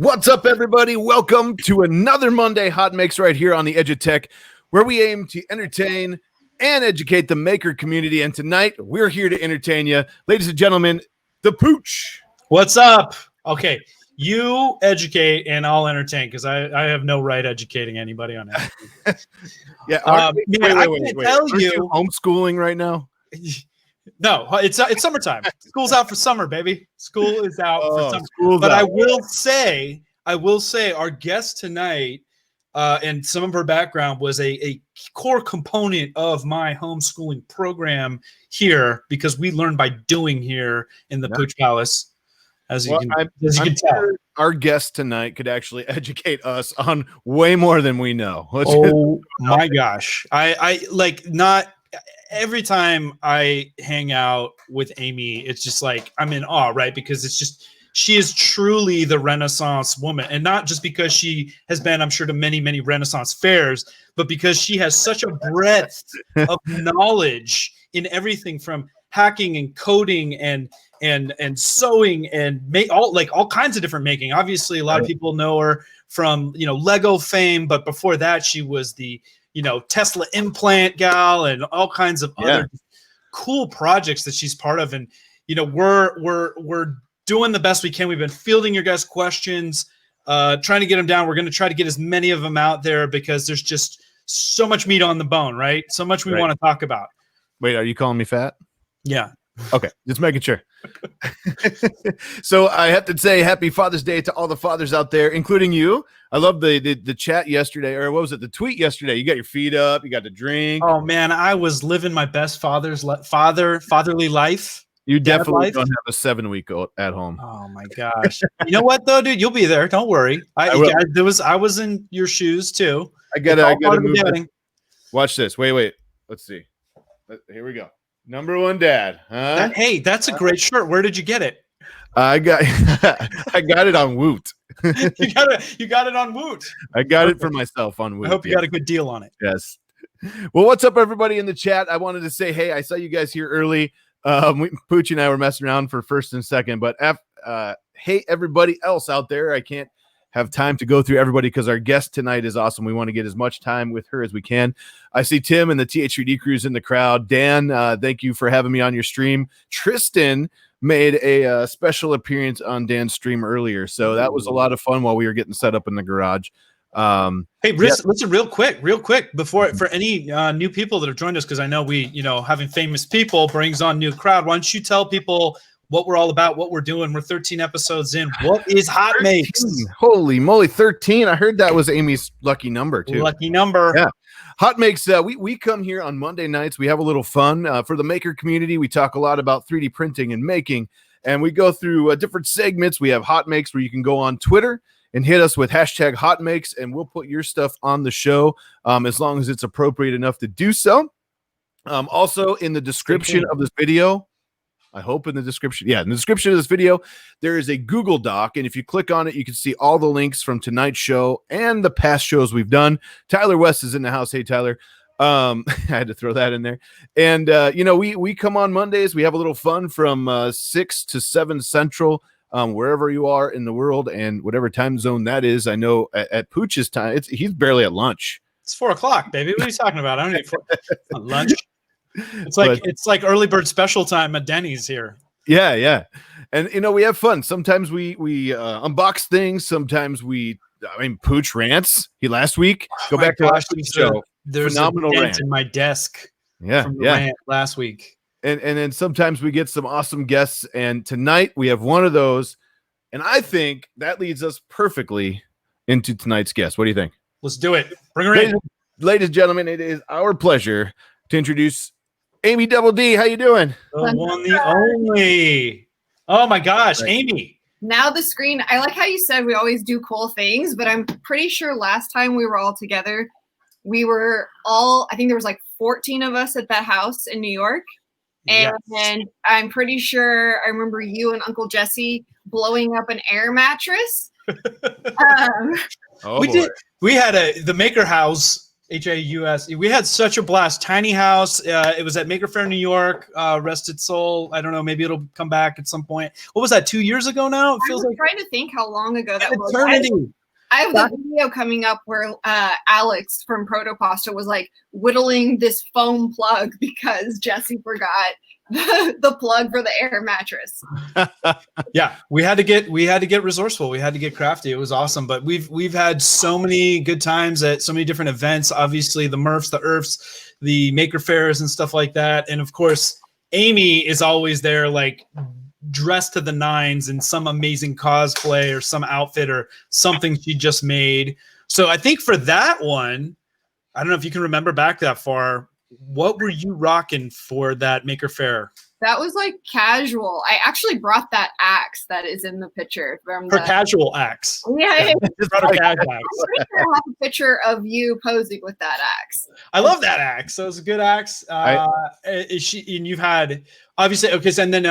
What's up, everybody? Welcome to another Monday HotMakes right here on the Edge of Tech, where we aim to entertain and educate the maker community. And tonight, we're here to entertain you. Ladies and gentlemen, the Pooch. What's up? Okay, you educate and I'll entertain because I have no right educating anybody on anything. Yeah, wait. Aren't you homeschooling right now? No, it's summertime. School's out for summer, baby. School is out for summer. But out. I will say, our guest tonight, and some of her background was a core component of my homeschooling program here because we learn by doing here in the Pooch Palace. As you can tell, our guest tonight could actually educate us on way more than we know. Oh my gosh, I like not. Every time I hang out with Amy, it's just like I'm in awe, right? Because it's just she is truly the Renaissance woman, and not just because she has been, I'm sure, to many, many Renaissance fairs, but because she has such a breadth of knowledge in everything from hacking and coding and sewing and all kinds of different making. Obviously, a lot of people know her from Lego fame, but before that, she was the Tesla implant gal and all kinds of other cool projects that she's part of. And, we're doing the best we can. We've been fielding your guys' questions, trying to get them down. We're going to try to get as many of them out there because there's just so much meat on the bone, right? So much we want to talk about. Wait, are you calling me fat? Yeah. Okay, just making sure. So I have to say happy Father's Day to all the fathers out there, including you. I love the chat yesterday, or what was it? The tweet yesterday. You got your feet up, you got the drink. Oh man, I was living my best fatherly life. You definitely don't have a 7-week-old at home. Oh my gosh. You know what though, dude? You'll be there. Don't worry. I was in your shoes too. I gotta move. Watch this. Wait. Let's see. Here we go. Number one dad, huh? Hey, that's a great shirt. Where did you get it? I got it on Woot. you got it on Woot. I got it for myself on Woot. I hope you got a good deal on it. Yes. Well, what's up, everybody in the chat? I wanted to say, hey, I saw you guys here early. Pooch and I were messing around for first and second, but hey, everybody else out there, I can't have time to go through everybody because our guest tonight is awesome. We want to get as much time with her as we can. I see Tim and the TH3D crews in the crowd. Dan, thank you for having me on your stream. Tristan made a special appearance on Dan's stream earlier, so that was a lot of fun while we were getting set up in the garage. Hey, listen, real quick, before for any new people that have joined us, because I know we, having famous people brings on new crowd. Why don't you tell people what we're all about, what we're doing? We're 13 episodes in. What is HotMakes? Holy moly, 13. I heard that was Amy's lucky number too. Lucky number. Yeah. HotMakes, we come here on Monday nights. We have a little fun for the maker community. We talk a lot about 3D printing and making, and we go through different segments. We have HotMakes where you can go on Twitter and hit us with hashtag HotMakes, and we'll put your stuff on the show as long as it's appropriate enough to do so. Also, in the description of this video, I hope in the description. Yeah, in the description of this video, there is a Google Doc, and if you click on it, you can see all the links from tonight's show and the past shows we've done. Tyler West is in the house. Hey, Tyler. I had to throw that in there. And, we come on Mondays. We have a little fun from 6 to 7 Central, wherever you are in the world and whatever time zone that is. I know at Pooch's time, he's barely at lunch. It's 4 o'clock, baby. What are you talking about? I don't need lunch. It's like early bird special time at Denny's here. Yeah. And we have fun. Sometimes we unbox things. Sometimes Pooch rants. Last week. Go back to last week's show. There's phenomenal a rant in my desk. Yeah. Rant last week. And then sometimes we get some awesome guests. And tonight we have one of those. And I think that leads us perfectly into tonight's guest. What do you think? Let's do it. Bring her in. Ladies and gentlemen, it is our pleasure to introduce AmieDD. How you doing? The one, the only. Oh my gosh, right. Amy. Now the screen. I like how you said we always do cool things, but I'm pretty sure last time we were all together, I think there was like 14 of us at that house in New York. And then I'm pretty sure I remember you and Uncle Jesse blowing up an air mattress. We had the Maker House HAUS. We had such a blast. Tiny house. It was at Maker Faire, New York. Rest its soul. I don't know. Maybe it'll come back at some point. What was that? 2 years ago now? It feels I'm like trying to think how long ago that was. eternity. I have the video coming up where Alex from Protopasta was like whittling this foam plug because Jesse forgot the plug for the air mattress. Yeah, we had to get resourceful. We had to get crafty. It was awesome. But we've had so many good times at so many different events. Obviously, the Murphs, the Earths, the Maker Fairs, and stuff like that. And of course, Amy is always there, like dressed to the nines in some amazing cosplay or some outfit or something she just made. So I think for that one, I don't know if you can remember back that far. What were you rocking for that Maker Faire? That was like casual. I actually brought that axe that is in the picture from Her casual axe. Yeah, Brought a casual axe. I'm pretty sure I have a picture of you posing with that axe. I love that axe. So it's a good axe. And you've had obviously okay. So and then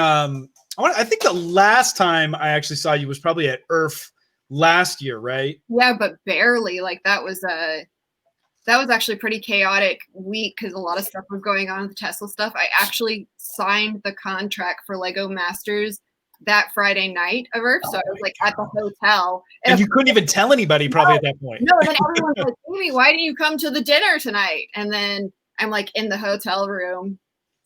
I think the last time I actually saw you was probably at Earth last year, right? Yeah, but barely. Like that was actually a pretty chaotic week because a lot of stuff was going on with the Tesla stuff. I actually signed the contract for Lego Masters that Friday night of Earth. So I was like at the hotel. And you couldn't even tell anybody probably at that point. No, and then everyone's like, Amy, why didn't you come to the dinner tonight? And then I'm like in the hotel room.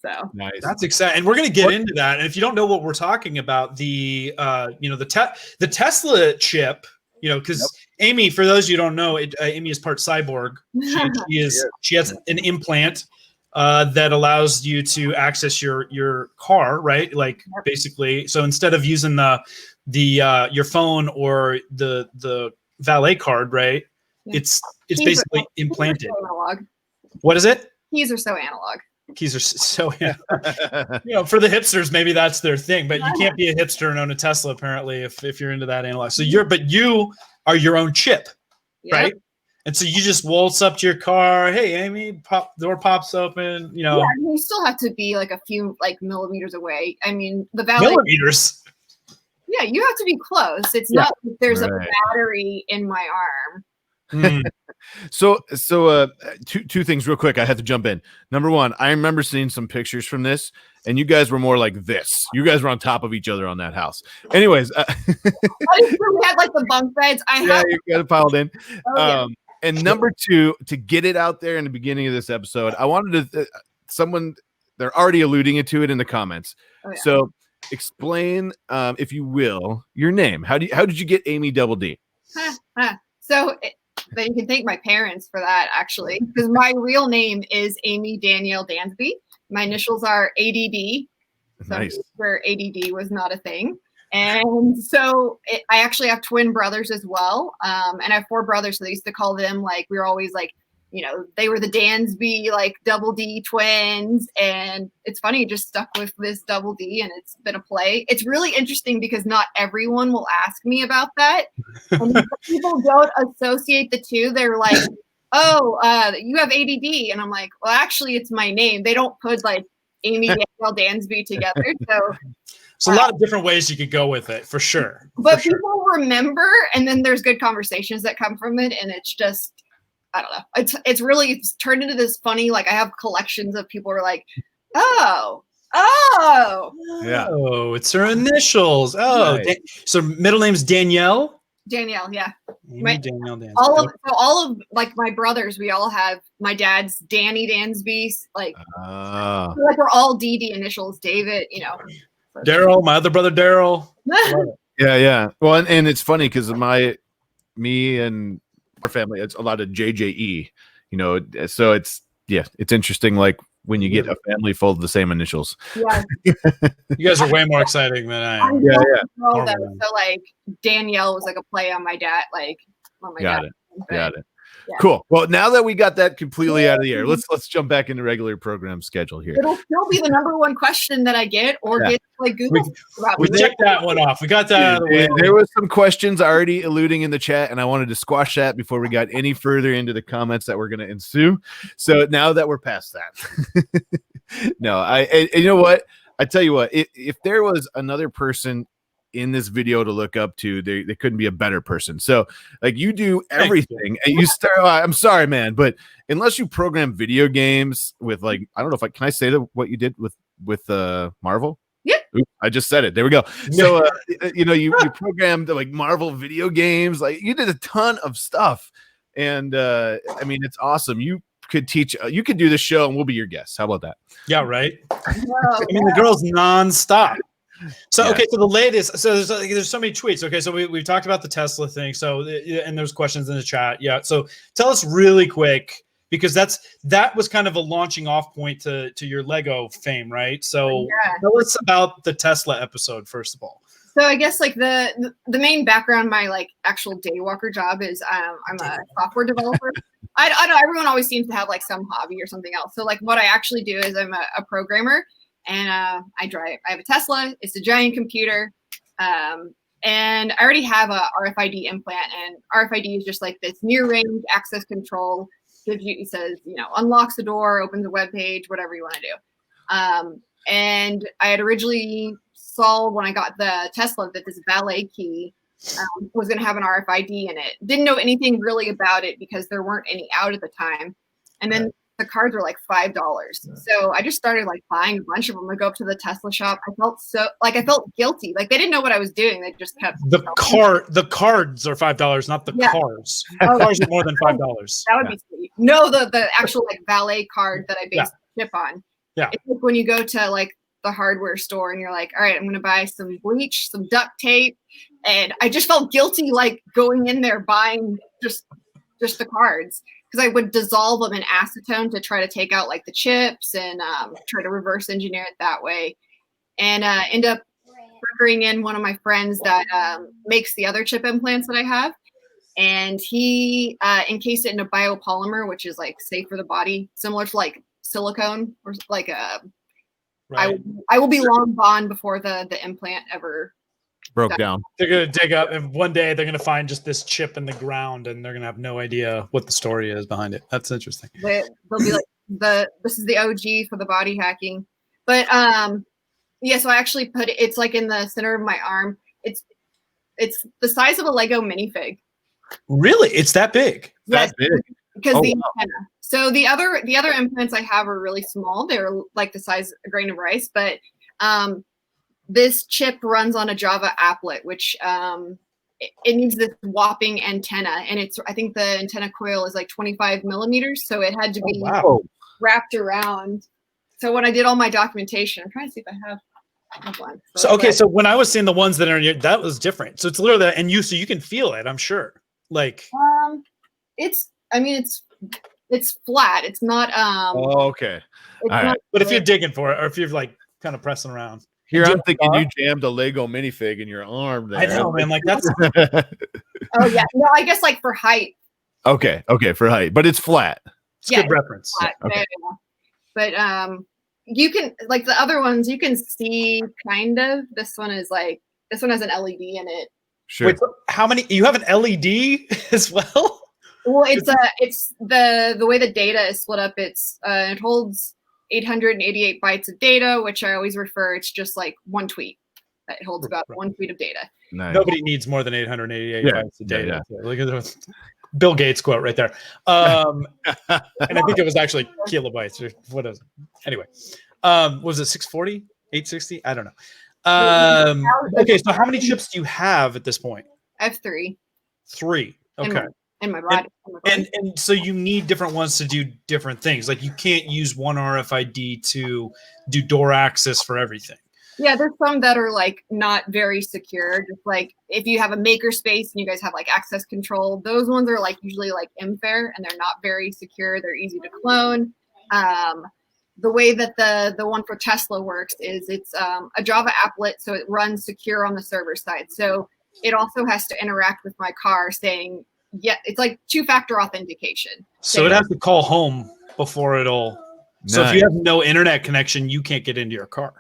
So Nice. That's exciting. And we're going to get into that. And if you don't know what we're talking about, the Tesla chip, because Amy, for those you don't know, Amy is part cyborg. She has an implant that allows you to access your car, right? Like basically, so instead of using your phone or the valet card, right? Yeah. It's basically implanted. So analog. What is it? Keys are so analog. Keys are so for the hipsters, maybe that's their thing, but you can't be a hipster and own a Tesla apparently if you're into that analog. So you are your own chip, right? And so you just waltz up to your car. Hey, Amy, door pops open. Yeah, you still have to be like a few millimeters away. I mean, the valet. Millimeters. Yeah, you have to be close. It's not like there's a battery in my arm. So two things real quick. I had to jump in. Number one, I remember seeing some pictures from this, and you guys were more like this. You guys were on top of each other on that house. Anyways, we had like the bunk beds. You got it piled in. And number two, to get it out there in the beginning of this episode, I wanted to they're already alluding to it in the comments. So explain, if you will, your name. How did you get AmieDD? So. But you can thank my parents for that, actually, because my real name is Amy Danielle Dansby. My initials are ADD. So Nice. where ADD was not a thing. And so I actually have twin brothers as well. And I have 4 brothers. So they used to call them we were always they were the Dansby, double D twins. And it's funny, just stuck with this double D and it's been a play. It's really interesting because not everyone will ask me about that. And people don't associate the two. They're like, oh, you have ADD. And I'm like, well, actually, it's my name. They don't put Amy Danielle Dansby together. So a lot of different ways you could go with it, for sure. But people remember, and then there's good conversations that come from it. And it's just, I don't know. It's turned into this funny, I have collections of people who are like, oh, yeah. Oh, it's her initials. Oh, Right. So middle name's Danielle? Danielle, yeah. Danielle Dansby. All of my brothers, we all have my dad's Danny Dansby. We're all DD initials, David, Daryl, my other brother Daryl. Yeah. Well, and it's funny because me and our family, it's a lot of JJE, so it's interesting when you get a family full of the same initials. Yeah. You guys are way more exciting than I am. So Danielle was a play on my dad, on my dad. Got it. Yeah. Cool. Well, now that we got that completely out of the air, let's jump back into regular program schedule here. It'll still be the number one question that I get, or get Google. We checked that one off. We got that out of the way. There was some questions already alluding in the chat, and I wanted to squash that before we got any further into the comments that were going to ensue. So now that we're past that, no, and you know what? I tell you what, if there was another person in this video to look up to. They couldn't be a better person. So like you do everything, and you start. I'm sorry, man, but unless you program video games with like, I don't know if can I say what you did with Marvel? Yeah. Oops, I just said it. There we go. So you programmed like Marvel video games. Like you did a ton of stuff, and I mean it's awesome. You could do the show, and we'll be your guests. How about that? Yeah, right. I mean, the girl's nonstop. So okay, so the latest. So there's so many tweets. Okay, so we've talked about the Tesla thing. So and there's questions in the chat. Yeah. So tell us really quick, because that was kind of a launching off point to your Lego fame, right? So tell us about the Tesla episode first of all. So I guess like the main background, my like actual daywalker job is I'm a software developer. I know everyone always seems to have like some hobby or something else. So like what I actually do is I'm a programmer, and I have a Tesla. It's a giant computer. And I already have a RFID implant, and RFID is just like this near range access control. It says, unlocks the door, opens a web page, whatever you want to do. And I had originally saw when I got the Tesla that this valet key was going to have an RFID in it. Didn't know anything really about it because there weren't any out at the time. And then the cards were like $5. So I just started like buying a bunch of them. I go up to the Tesla shop. I felt guilty. Like they didn't know what I was doing. They just kept the cards are $5, not the cars. Cars are more than $5. That would be sweet. No, the actual like valet card that I based the chip on. Yeah. It's like when you go to like the hardware store and you're like, all right, I'm going to buy some bleach, some duct tape. And I just felt guilty, like going in there buying just the cards, because I would dissolve them in acetone to try to take out like the chips and try to reverse engineer it that way. And end up bringing in one of my friends that makes the other chip implants that I have. And he encased it in a biopolymer, which is like safe for the body, similar to like silicone or like a. Right. I will be long gone before the implant ever broke down. They're gonna dig up, and one day they're gonna find just this chip in the ground, and they're gonna have no idea what the story is behind it. That's interesting. They'll be like, this is the OG for the body hacking. But so I actually put it. It's like in the center of my arm. It's the size of a Lego minifig. Really, it's that big? Yes, that big. Because the antenna. So the other implants I have are really small. They're like the size of a grain of rice, but this chip runs on a Java applet, which it needs this whopping antenna, and I think the antenna coil is like 25 millimeters, so it had to be wrapped around. So when I did all my documentation, I'm trying to see if I have one. So when I was seeing the ones that are in that was different. So it's literally that, and so you can feel it, I'm sure. Like it's flat. It's not okay. All right. But if you're digging for it, or if you're like kind of pressing around. Here I'm thinking you jammed a Lego minifig in your arm there. I know, man. Like that's oh yeah. No, I guess like for height. Okay, for height. But it's flat. It's good reference. Flat. Okay. But you can like the other ones you can see kind of. This one has an LED in it. Sure. Wait, so how many you have an LED as well? Well, it's the way the data is split up. It holds 888 bytes of data, which I always refer. It's just like one tweet. It holds about one tweet of data. Nice. Nobody needs more than 888 bytes of data. Yeah. Look at the Bill Gates quote right there. And I think it was actually kilobytes or what is it? Anyway, was it 640, 860? I don't know. Okay, so how many chips do you have at this point? I have 3. 3. Okay. In my body. And so you need different ones to do different things. Like you can't use one RFID to do door access for everything. Yeah, there's some that are like not very secure. Just like if you have a makerspace and you guys have like access control, those ones are like usually like MFARE and they're not very secure. They're easy to clone. The way that the one for Tesla works is it's a Java applet, so it runs secure on the server side. So it also has to interact with my car saying, yeah, it's like 2-factor authentication. So it has to call home before it'll. Nice. So if you have no internet connection, you can't get into your car.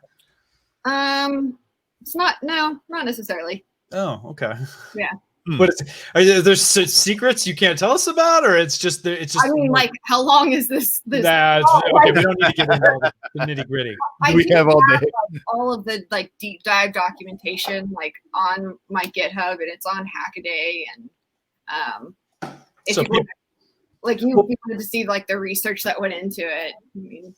It's not necessarily. Oh, okay. Yeah. But there's secrets you can't tell us about, or it's just. I mean, like, how long is this? Nah, okay, we don't need to get into all the nitty gritty. We have all day. Like, all of the like deep dive documentation like on my GitHub, and it's on Hackaday, and if So you wanted to see like the research that went into it. I mean,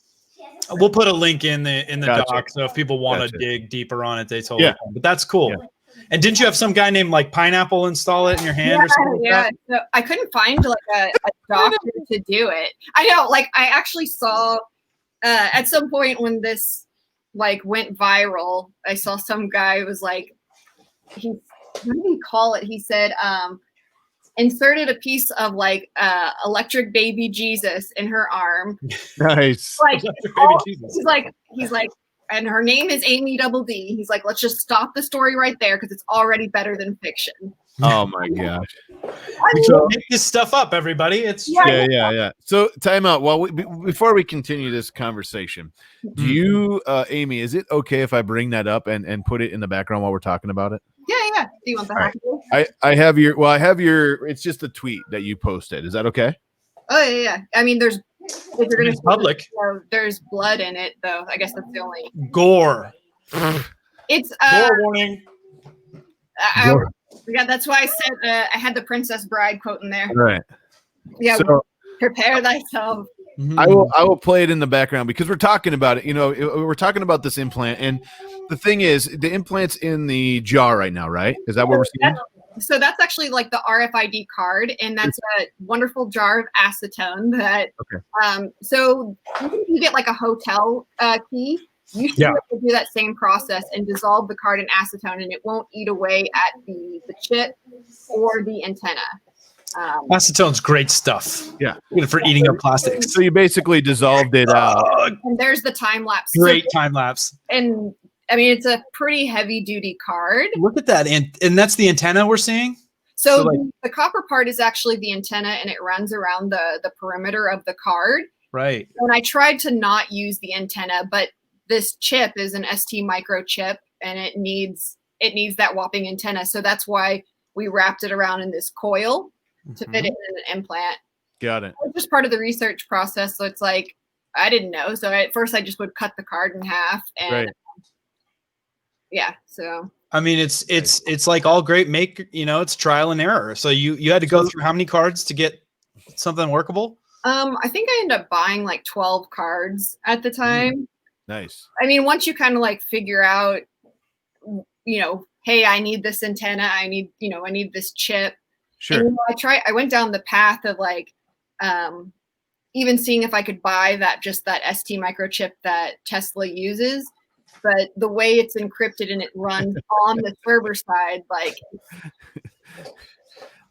we'll put a link in the Gotcha. doc, so if people want to Gotcha. dig deeper on it, they totally Yeah. can. But that's cool. Yeah. And didn't you have some guy named like Pineapple install it in your hand or something like that? So I couldn't find like a doctor to do it. I know, like I actually saw at some point when this like went viral, I saw some guy was like, what did he call it? He said, inserted a piece of like electric baby Jesus in her arm. Nice. Like Baby Jesus. he's like, and her name is AmieDD. He's like, let's just stop the story right there because it's already better than fiction. Oh my gosh. So make this stuff up, everybody. It's Yeah. So time out. Well, before we continue this conversation, do you, Amy, is it okay if I bring that up and put it in the background while we're talking about it? Yeah. Do you want the All hack? I have your, it's just a tweet that you posted. Is that okay? Oh yeah. I mean, if you're gonna It's public. there's blood in it, though. I guess that's the only. Gore. It's Gore warning. yeah. That's why I said I had the Princess Bride quote in there. Right. Yeah. So, Prepare thyself. I will play it in the background because we're talking about it. You know, we're talking about this implant, and the thing is, the implant's in the jar right now, right? Is that what we're seeing? So that's actually like the RFID card, and that's a wonderful jar of acetone that. Okay. So you get like a hotel key. You should be able to do that same process and dissolve the card in acetone, and it won't eat away at the chip or the antenna. Acetone's great stuff. Yeah. Good for eating up plastics. So you basically dissolved it out. And there's the time lapse. Great time lapse. And I mean, it's a pretty heavy duty card. Look at that. And that's the antenna we're seeing? So like- the copper part is actually the antenna, and it runs around the perimeter of the card. Right. And I tried to not use the antenna, but this chip is an ST microchip, and it needs that whopping antenna. So that's why we wrapped it around in this coil to fit it in an implant. Got it. It was just part of the research process. So it's like, I didn't know. So at first I just would cut the card in half, and Right. yeah. So I mean, it's like all great it's trial and error. So you had to go through how many cards to get something workable? I think I ended up buying like 12 cards at the time. Nice. I mean, once you kind of like figure out, hey, I need this antenna, I need this chip. Sure. And, I went down the path of like, even seeing if I could buy that ST microchip that Tesla uses, but the way it's encrypted and it runs on the server side, like.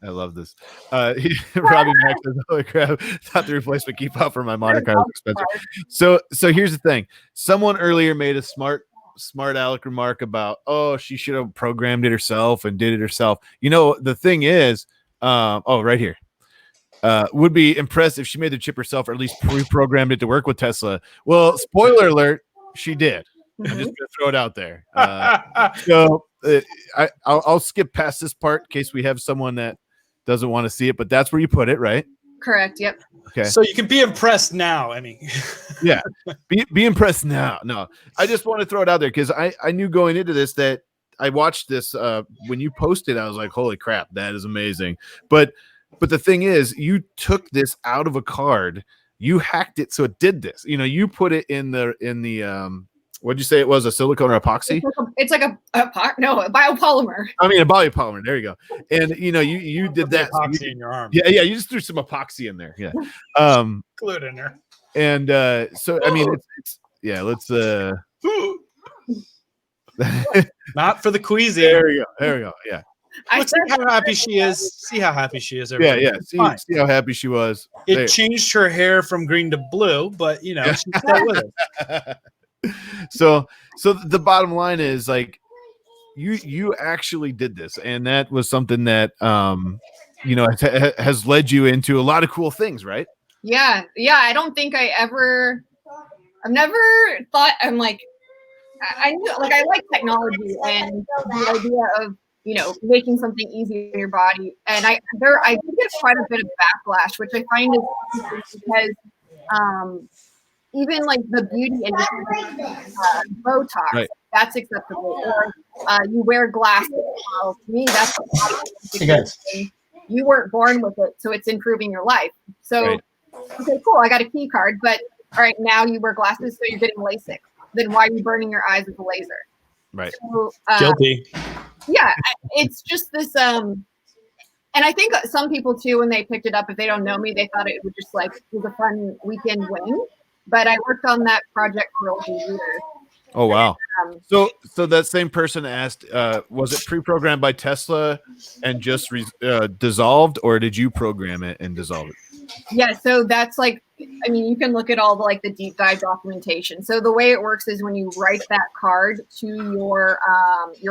I love this. Robbie Max says, "Holy crap! Thought the replacement key pop for my monitor card was expensive." So here's the thing. Someone earlier made a smart aleck remark about, oh, she should have programmed it herself and did it herself. You know, the thing is, right here. Would be impressed if she made the chip herself, or at least pre-programmed it to work with Tesla. Well, spoiler alert, she did. I'm just gonna throw it out there. So I'll skip past this part in case we have someone that doesn't want to see it, but that's where you put it, right? Correct. Yep. Okay. So you can be impressed now, Emmy. Yeah. Be impressed now. No, I just want to throw it out there because I knew going into this that I watched this when you posted. I was like, holy crap, that is amazing. But the thing is, you took this out of a card, you hacked it so it did this. You know, you put it in the what'd you say it was, a silicone or epoxy? It's like a biopolymer. I mean, a biopolymer. There you go. And you did that. Epoxy in your arm. Yeah. You just threw some epoxy in there. Yeah. Glue it in there. And so I mean, it's let's not for the queasy. There we go. Yeah. See how happy she is. See how happy she is. Everybody. Yeah. See how happy she was. It changed her hair from green to blue, but she stayed with it. So the bottom line is, like, you actually did this, and that was something that has led you into a lot of cool things, right? Yeah. I don't think I've never thought, I'm like, I knew, like, I like technology, and the idea of making something easy in your body. And I do get quite a bit of backlash, which I find is interesting because even like the beauty industry, Botox, Right. that's acceptable. Or you wear glasses. Well, to me, that's Hey guys. you weren't born with it, so it's improving your life. So, Right. okay, cool. I got a key card, but all right, now you wear glasses, so you're getting LASIK. Then why are you burning your eyes with a laser? Right. So, Guilty. yeah, it's just this. And I think some people too, when they picked it up, if they don't know me, they thought it would just like was a fun weekend wing. But I worked on that project for over a year. Oh wow. Um, So that same person asked, was it pre-programmed by Tesla and just dissolved, or did you program it and dissolve it? Yeah, so that's like, I mean, you can look at all the deep dive documentation. So the way it works is when you write that card to your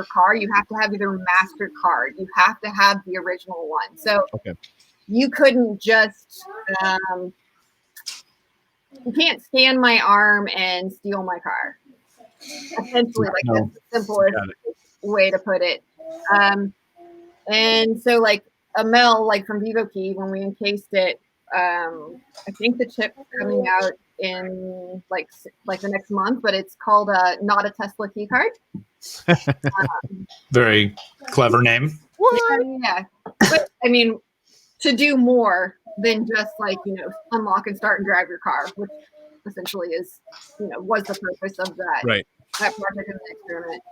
car, you have to have either mastered card, you have to have the original one. So you couldn't just you can't scan my arm and steal my car. Essentially, like that's the simplest way to put it. And so like Amel, like from VivoKey, when we encased it, I think the chip's coming out in like the next month, but it's called not a Tesla key card. Very clever name. Yeah. But I mean, to do more than just like, unlock and start and drive your car, which essentially is, was the purpose of that, that project and the experiment.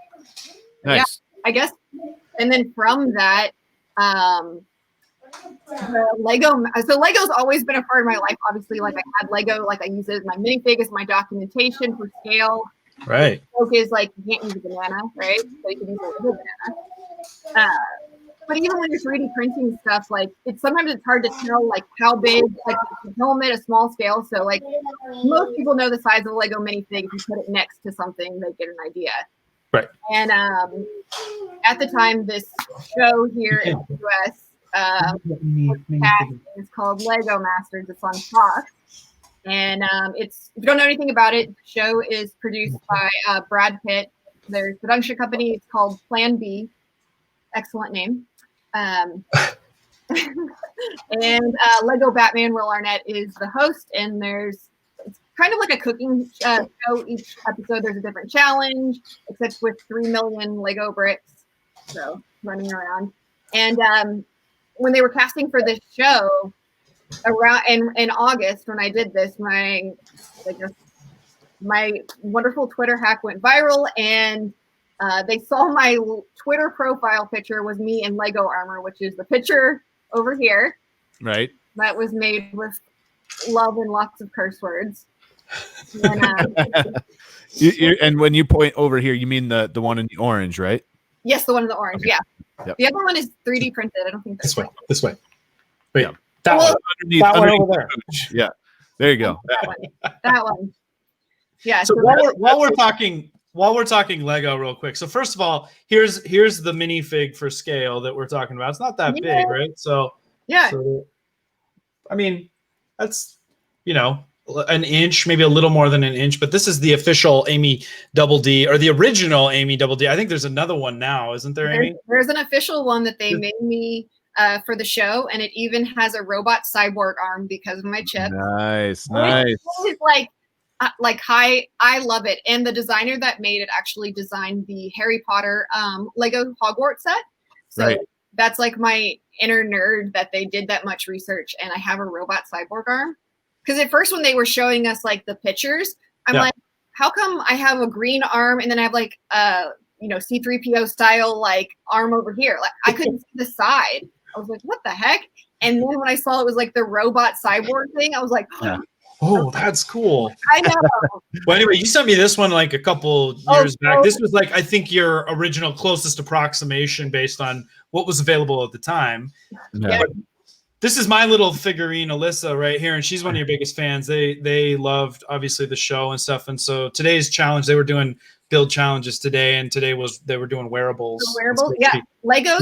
Nice. Yeah, I guess. And then from that, the Lego. So Lego's always been a part of my life. Obviously, like I had Lego, like I use it as my minifig, as my documentation for scale. Right. The joke is like you can't use a banana, right? So you can use a Lego banana. But even when you're 3D printing stuff, like sometimes it's hard to tell like how big, like you film it a small scale. So like most people know the size of a Lego minifig. If you put it next to something, they get an idea. Right. And at the time, this show here in the US it's called Lego Masters. It's on Fox. And it's, if you don't know anything about it, the show is produced by Brad Pitt. There's a production company. It's called Plan B. Excellent name. And Lego Batman, Will Arnett is the host, and it's kind of like a cooking show. Each episode there's a different challenge, except with 3 million Lego bricks, so running around. And when they were casting for this show around in August, when I did this, my wonderful Twitter hack went viral, and they saw my Twitter profile picture was me in Lego armor, which is the picture over here. Right. That was made with love and lots of curse words. And, and when you point over here, you mean the one in the orange, right? Yes, the one in the orange. Okay. Yeah. Yep. The other one is 3D printed. I don't think This way. This way. Wait. Yeah. That Well, one. That one over there. Yeah. There you go. That one. Yeah. So while we're talking Lego real quick. So first of all, here's the minifig for scale that we're talking about. It's not that big, right? So yeah. So, I mean, that's an inch, maybe a little more than an inch, but this is the official AmieDD, or the original AmieDD. I think there's another one now, isn't there, Amy? There's an official one that they made me for the show, and it even has a robot cyborg arm because of my chip. Nice. It's like high. I love it. And the designer that made it actually designed the Harry Potter Lego Hogwarts set. So that's like my inner nerd that they did that much research, and I have a robot cyborg arm. Because at first when they were showing us like the pictures, I'm like, how come I have a green arm and then I have like C-3PO style like arm over here? Like I couldn't see the side. I was like, what the heck? And then when I saw it was like the robot cyborg thing, I was like, oh, that's cool. I know. Well, anyway, you sent me this one like a couple years back. This was like, I think, your original closest approximation based on what was available at the time. Yeah. This is my little figurine, Alyssa, right here, and she's one of your biggest fans. They loved, obviously, the show and stuff. And so today's challenge, they were doing build challenges today, and today they were doing wearables. Wearables, yeah. Lego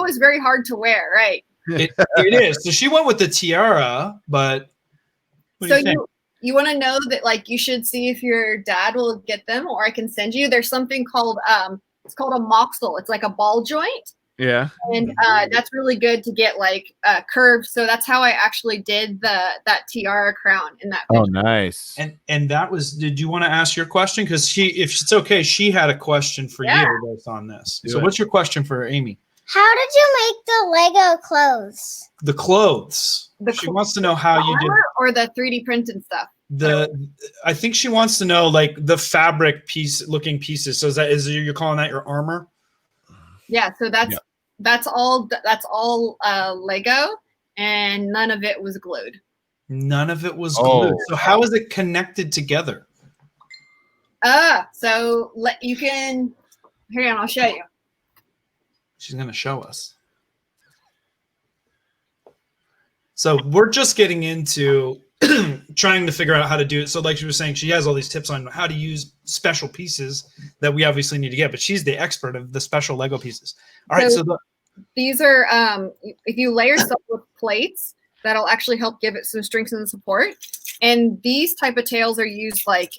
is very hard to wear, right? It is. So she went with the tiara, but what do you think? You want to know that like you should see if your dad will get them, or I can send you. There's something called it's called a moxel. It's like a ball joint. Yeah. And that's really good to get like curves. So that's how I actually did that tiara crown in that picture. Oh, nice. And that was, did you want to ask your question? Because if it's okay, she had a question for you based on this. So what's your question for Amy? How did you make the Lego clothes? The clothes. She wants to know how you did. Or the 3D printed stuff. I think she wants to know like the fabric looking pieces. So you're calling that your armor? Yeah. So that's all Lego, and none of it was glued. None of it was glued. So how is it connected together? So you can, here, I'll show you. She's going to show us. So we're just getting into trying to figure out how to do it. So like she was saying, she has all these tips on how to use special pieces that we obviously need to get, but she's the expert of the special Lego pieces. All right. So these are, if you layer stuff with plates, that'll actually help give it some strength and support. And these type of tails are used like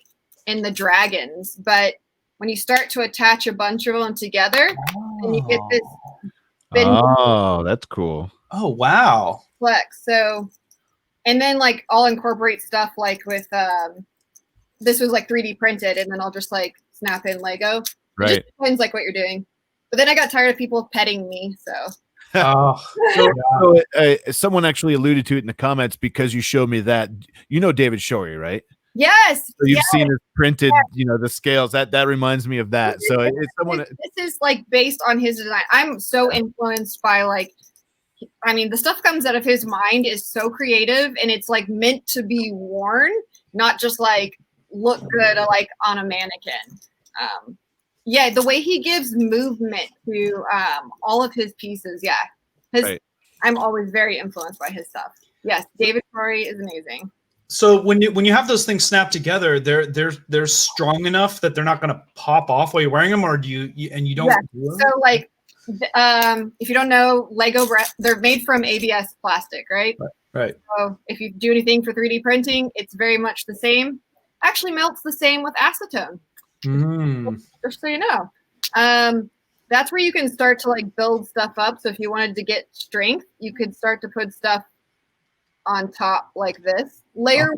in the dragons, but when you start to attach a bunch of them together, and you get this. Oh, that's cool. Oh, wow. Flex. So, and then like I'll incorporate stuff like with, this was like 3D printed, and then I'll just like snap in Lego. Right. It just depends like what you're doing. But then I got tired of people petting me, so. Someone actually alluded to it in the comments because you showed me that. You know David Shorey, right? Yes. So you've seen it printed, the scales. That reminds me of that. So it's someone. This is like based on his design. I'm so influenced by like, I mean, the stuff comes out of his mind is so creative, and it's like meant to be worn, not just like look good like on a mannequin. Yeah, the way he gives movement to all of his pieces. Yeah, I'm always very influenced by his stuff. Yes, David Shorey is amazing. So when you have those things snapped together, they're strong enough that they're not going to pop off while you're wearing them, or you don't. Yeah. So like, if you don't know, Lego, they're made from ABS plastic, right? Right. So if you do anything for 3D printing, it's very much the same. Actually melts the same with acetone. Just so you know. That's where you can start to like build stuff up. So if you wanted to get strength, you could start to put stuff on top like this. Layer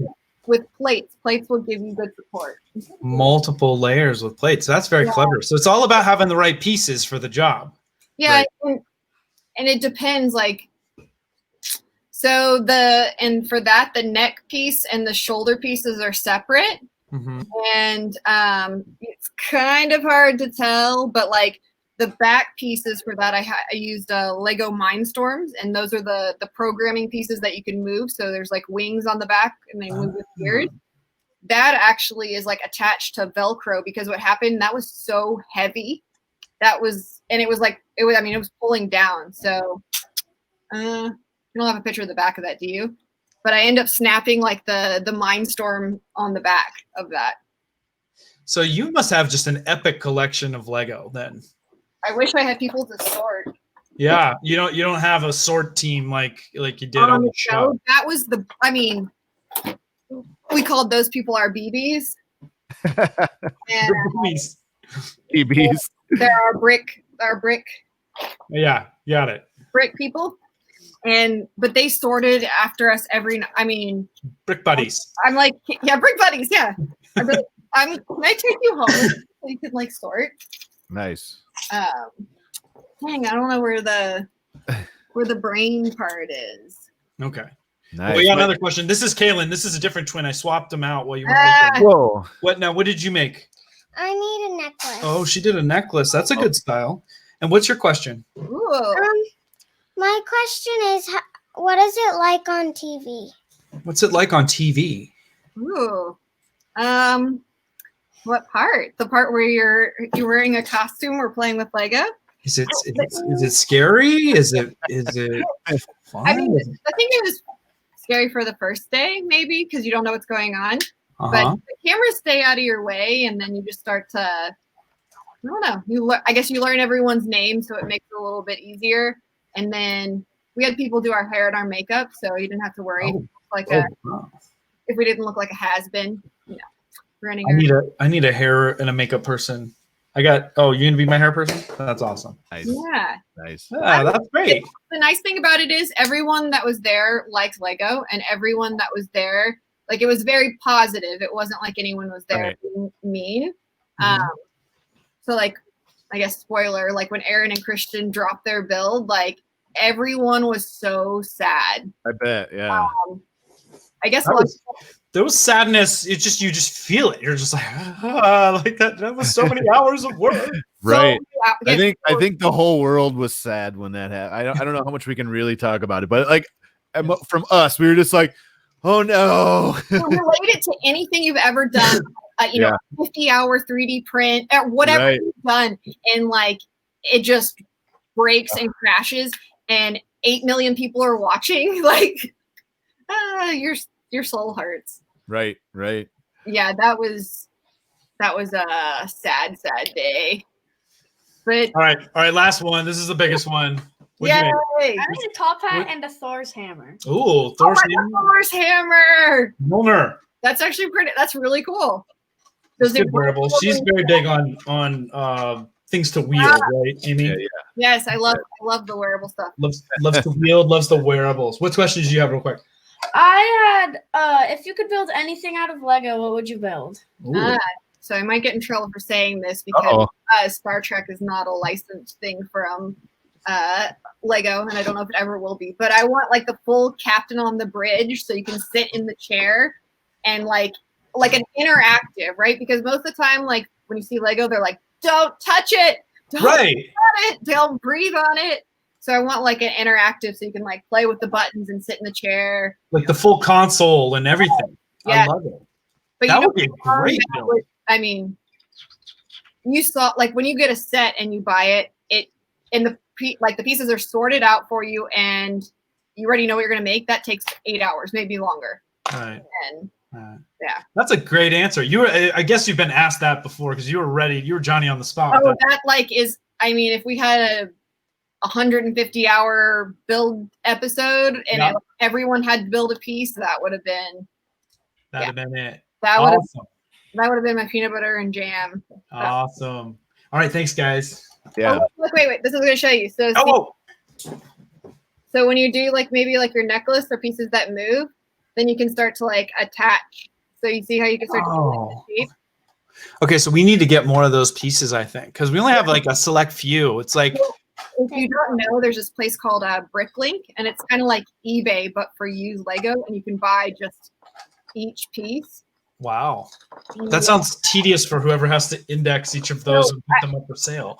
with plates. Plates will give you good support. Multiple layers with plates. That's very clever. So it's all about having the right pieces for the job. Yeah, right? And it depends. Like, so for that, the neck piece and the shoulder pieces are separate. And it's kind of hard to tell, but like the back pieces for that, I used Lego Mindstorms, and those are the programming pieces that you can move. So there's like wings on the back, and they move with gears. That actually is like attached to Velcro, because what happened, that was so heavy. It was pulling down. So you don't have a picture of the back of that, do you? But I end up snapping like the Mindstorm on the back of that. So you must have just an epic collection of Lego then. I wish I had people to sort. Yeah, you don't have a sort team like you did on the show. That was we called those people our BBs. And BBs. There are brick. Yeah, got it. Brick people. But they sorted after us brick buddies. I'm like, yeah, brick buddies. Yeah. Can I take you home so you could like sort? Nice. Dang, I don't know where the brain part is. Okay. Nice. We got another question. This is Kaylin. This is a different twin. I swapped them out while you were looking. Whoa. What did you make? I need a necklace. Oh, she did a necklace. That's a good style. And what's your question? Ooh. My question is, what is it like on TV? What's it like on TV? Ooh. What part? The part where you're wearing a costume or playing with Lego? Is it scary? Is it fun? I think it was scary for the first day, maybe, because you don't know what's going on. But the cameras stay out of your way, and then you just start to, I don't know. I guess you learn everyone's name, so it makes it a little bit easier. And then we had people do our hair and our makeup, so you didn't have to worry if we didn't look like a has-been, running. I need a hair and a makeup person I got. Oh, you're gonna be my hair person? That's awesome. Nice. Yeah. Nice. Yeah, that's great. The nice thing about it is everyone that was there liked Lego, and everyone that was there, like, it was very positive. It wasn't like anyone was there Right. being mean. Mhm. So, like, I guess spoiler, like when Aaron and Christian dropped their build, like everyone was so sad. I bet. Yeah. I guess That was, there was sadness. It's just you just feel it. You're just like that. That was so many hours of work. Right. So, I think the whole world was sad when that happened. I don't know how much we can really talk about it, but like from us, we were just like, oh no. relate it to anything you've ever done. You know, 50-hour 3D print or whatever you've done, and like it just breaks and crashes, and 8 million people are watching. Like, your soul hurts. Right. Yeah, that was a sad day. But All right. Last one. This is the biggest one. What'd you yay! I made a top hat and a Thor's hammer. make? Ooh, Thor's Thor's hammer. Mjolnir. That's actually pretty. That's really cool. That's good wearable. She's very big on things to wield, right, Amy? Yeah. Yes, I love the wearable stuff. Loves to wield, loves the wearables. What questions do you have, real quick? I had, if you could build anything out of Lego, what would you build? Ooh. So I might get in trouble for saying this because Star Trek is not a licensed thing from Lego, and I don't know if it ever will be. But I want like the full captain on the bridge, so you can sit in the chair and like an interactive, right? Because most of the time, like when you see Lego, they're like, "Don't touch it, don't touch it, don't breathe on it." So I want like an interactive, so you can like play with the buttons and sit in the chair, Like the full console and everything. Yeah. I love it. But That you know, would be a great that build. would- I mean, you saw like when you get a set and you buy it and the pieces are sorted out for you, and you already know what you're gonna make. That takes 8 hours, maybe longer. All right. And Yeah, that's a great answer. I guess you've been asked that before because you were ready. You were Johnny on the spot. oh, that like is. I mean, if we had a 150-hour build episode and everyone had to build a piece, that would have been That'd have been it. that would have Awesome. that would have been my peanut butter and jam. Awesome. All right, thanks, guys. Yeah. Oh, look, wait. This is going to show you. So, so when you do like maybe like your necklace or pieces that move, then you can start to like attach. So you see how you can start to like, the shape. Okay, so we need to get more of those pieces, I think, because we only have like a select few. It's like, If you don't know, there's this place called Bricklink, and it's kind of like eBay but for used Lego, and you can buy just each piece. wow, that sounds tedious for whoever has to index each of those and put them up for sale.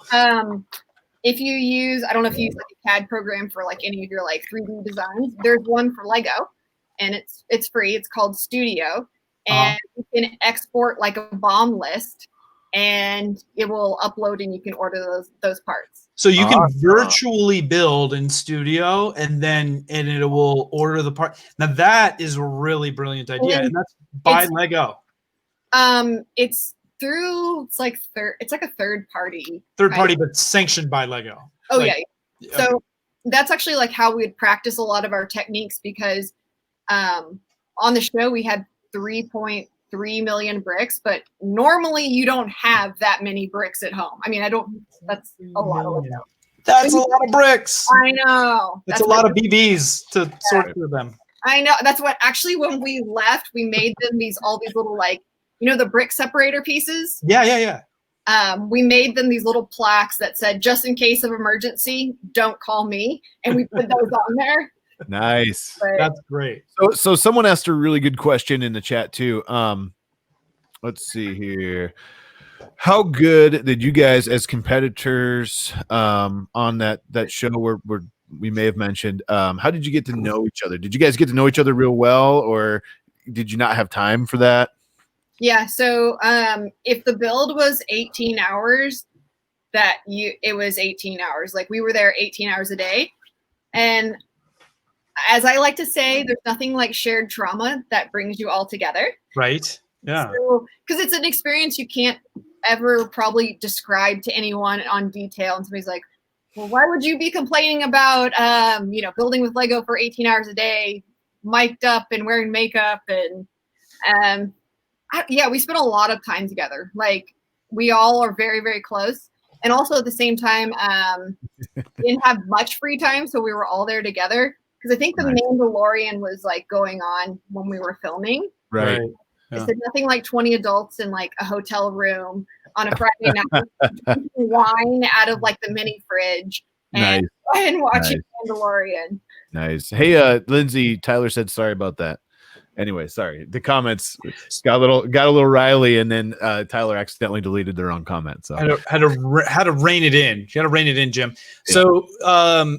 If you use, I don't know if you use like a CAD program for like any of your like 3D designs, there's one for Lego, and it's free. It's called Studio, and you can export like a BOM list, and it will upload, and you can order those parts. So you can virtually build in Studio, and it will order the part. Now that is a really brilliant idea, and that's by Lego. It's through it's like a third party, but sanctioned by Lego. Oh, like, yeah. So that's actually like how we would practice a lot of our techniques, because on the show we had 3.3 million bricks, but normally you don't have that many bricks at home. I mean, that's a lot of them. That's a lot of bricks. I know. That's a lot of BBs to sort through them. I know. That's what actually when we left, we made them all these little like, the brick separator pieces. Yeah. We made them these little plaques that said, "Just in case of emergency, don't call me," and we put those on there. Nice. That's great. So someone asked a really good question in the chat too. Let's see here. How good did you guys as competitors on that show where we may have mentioned, how did you get to know each other? Did you guys get to know each other real well, or did you not have time for that? Yeah, so if the build was 18 hours, it was 18 hours. Like we were there 18 hours a day. And as I like to say, there's nothing like shared trauma that brings you all together. Right. Yeah. Because it's an experience you can't ever probably describe to anyone on detail. And somebody's like, well, why would you be complaining about, building with Lego for 18 hours a day, mic'd up and wearing makeup? And we spent a lot of time together. Like we all are very, very close. And also at the same time, we didn't have much free time, so we were all there together. Because I think the Mandalorian was like going on when we were filming. Right. I said nothing like 20 adults in like a hotel room on a Friday night, drinking wine out of like the mini fridge and watching Mandalorian. Nice. Hey, Lindsay, Tyler said sorry about that. Anyway, sorry. The comments got a little Riley, and then Tyler accidentally deleted their own comment. So had to rein it in. You got to rein it in, Jim. Yeah. So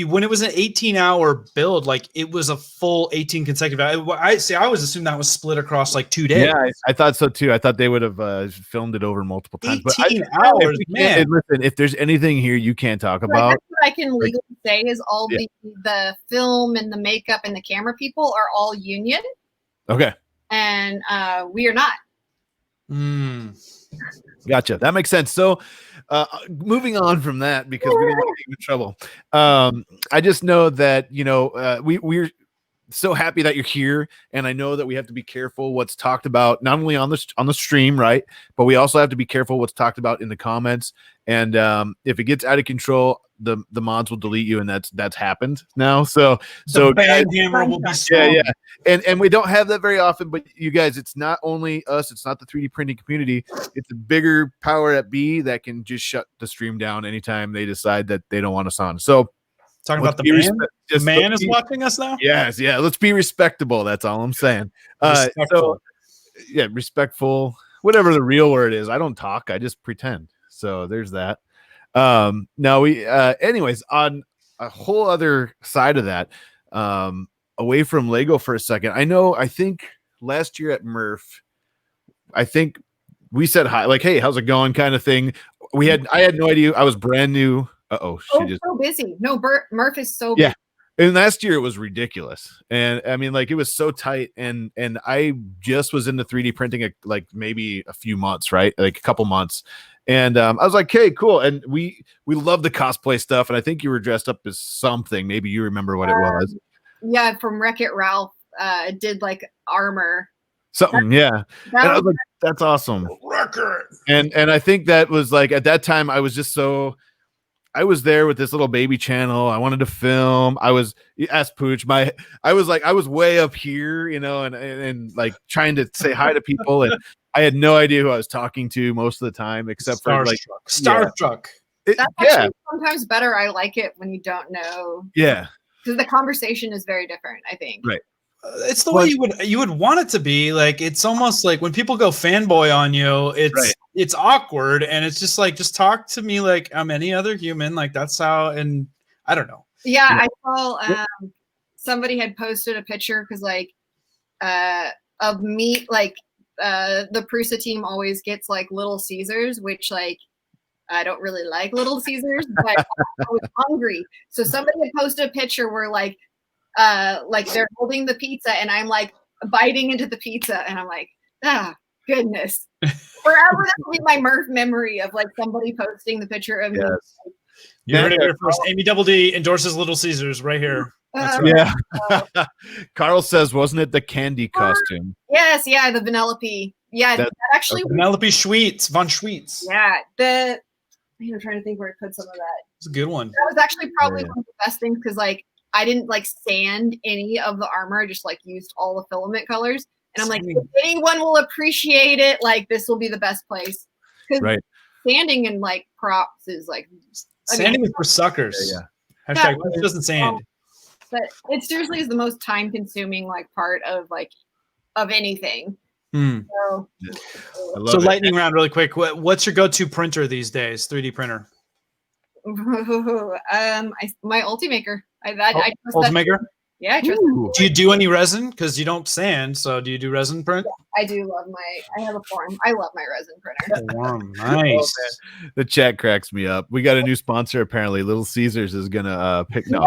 when it was an 18-hour build, like it was a full 18 consecutive hours. I always assumed that was split across like 2 days. Yeah, I thought so too. I thought they would have filmed it over multiple times. 18 hours, man. Listen, if there's anything here you can't talk about, that's what I can legally say is all the film and the makeup and the camera people are all union. Okay. And we are not. Gotcha. That makes sense. So moving on from that, because we don't want to get in trouble. I just know that, we're so happy that you're here, and I know that we have to be careful what's talked about, not only on the stream, right, but we also have to be careful what's talked about in the comments. And if it gets out of control, the mods will delete you, and that's happened now. So ban hammer will be strong. Yeah. And we don't have that very often, but you guys, it's not only us, it's not the 3D printing community, it's a bigger power at B that can just shut the stream down anytime they decide that they don't want us on. So talking about the man. The man is watching us now? Yes, yeah. Let's be respectable. That's all I'm saying. Respectful, whatever the real word is. I don't talk, I just pretend. So there's that. Now we anyways, on a whole other side of that, away from Lego for a second. I think last year at Murph, I think we said hi, like, hey, how's it going, kind of thing. I had no idea. I was brand new. So busy. No, Murph is so busy. Yeah. And last year it was ridiculous. And I mean, like, it was so tight, and I just was into 3D printing like maybe a few months, right? Like a couple months. And I was like, hey, cool. And we love the cosplay stuff. And I think you were dressed up as something. Maybe you remember what it was. Yeah, from Wreck-It Ralph, did like armor. Something, yeah. And I was like, that's awesome. Record. And I think that was like, at that time, I was just so, I was there with this little baby channel. I wanted to film. Ask Pooch. I was way up here, and like trying to say hi to people, and I had no idea who I was talking to most of the time, except for like Starstruck. That's actually sometimes better. I like it when you don't know. Yeah. Because the conversation is very different, I think. Right. It's the way you would want it to be. Like, it's almost like when people go fanboy on you, it's awkward, and it's just like, just talk to me like I'm any other human. Like, that's how. And I don't know. Yeah, I saw somebody had posted a picture because of me, like the Prusa team always gets like Little Caesars, which like I don't really like Little Caesars, but I was hungry, so somebody had posted a picture where like they're holding the pizza and I'm like biting into the pizza and I'm like, goodness. Forever that will be my Murph memory of like somebody posting the picture of me. You heard it here first. AmieDD endorses Little Caesars right here. That's right. Yeah. Carl says, wasn't it the candy costume? Yes, yeah, the Vanellope. Yeah, that actually Vanellope Schweetz, von Schweetz. Yeah, I'm trying to think where I put some of that. It's a good one. That was actually probably one of the best things because like I didn't like sand any of the armor. I just like used all the filament colors. And I'm like, if anyone will appreciate it, like this will be the best place. Because sanding and like props is like sanding is for suckers. Yeah. Hashtag doesn't sand. But it seriously is the most time consuming like part of like of anything. So lightning round really quick. What's your go-to printer these days? 3D printer. My Ultimaker. I trust Ultimaker? Yeah, I trust. Do you do any resin? Because you don't sand, so do you do resin print? Yeah, I do love I have a form. I love my resin printer. Form, nice. The chat cracks me up. We got a new sponsor apparently. Little Caesars is gonna pick. No,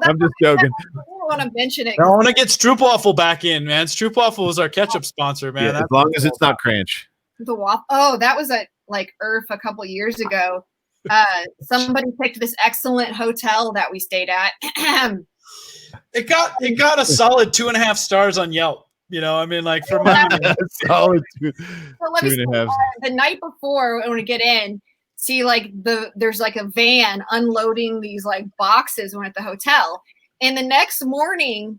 I'm just joking. I don't want to mention it. I want to get Stroopwafel back in, man. Stroopwafel is our ketchup sponsor, man. Yeah, as long as it's not Cranch. The waffle. Oh, that was at like Earth a couple years ago. Somebody picked this excellent hotel that we stayed at. It got a solid 2.5 stars on Yelp. You know, I mean, like for money. Solid two, So let me 2.5. the night before when we get in, see like there's like a van unloading these like boxes when at the hotel. And the next morning,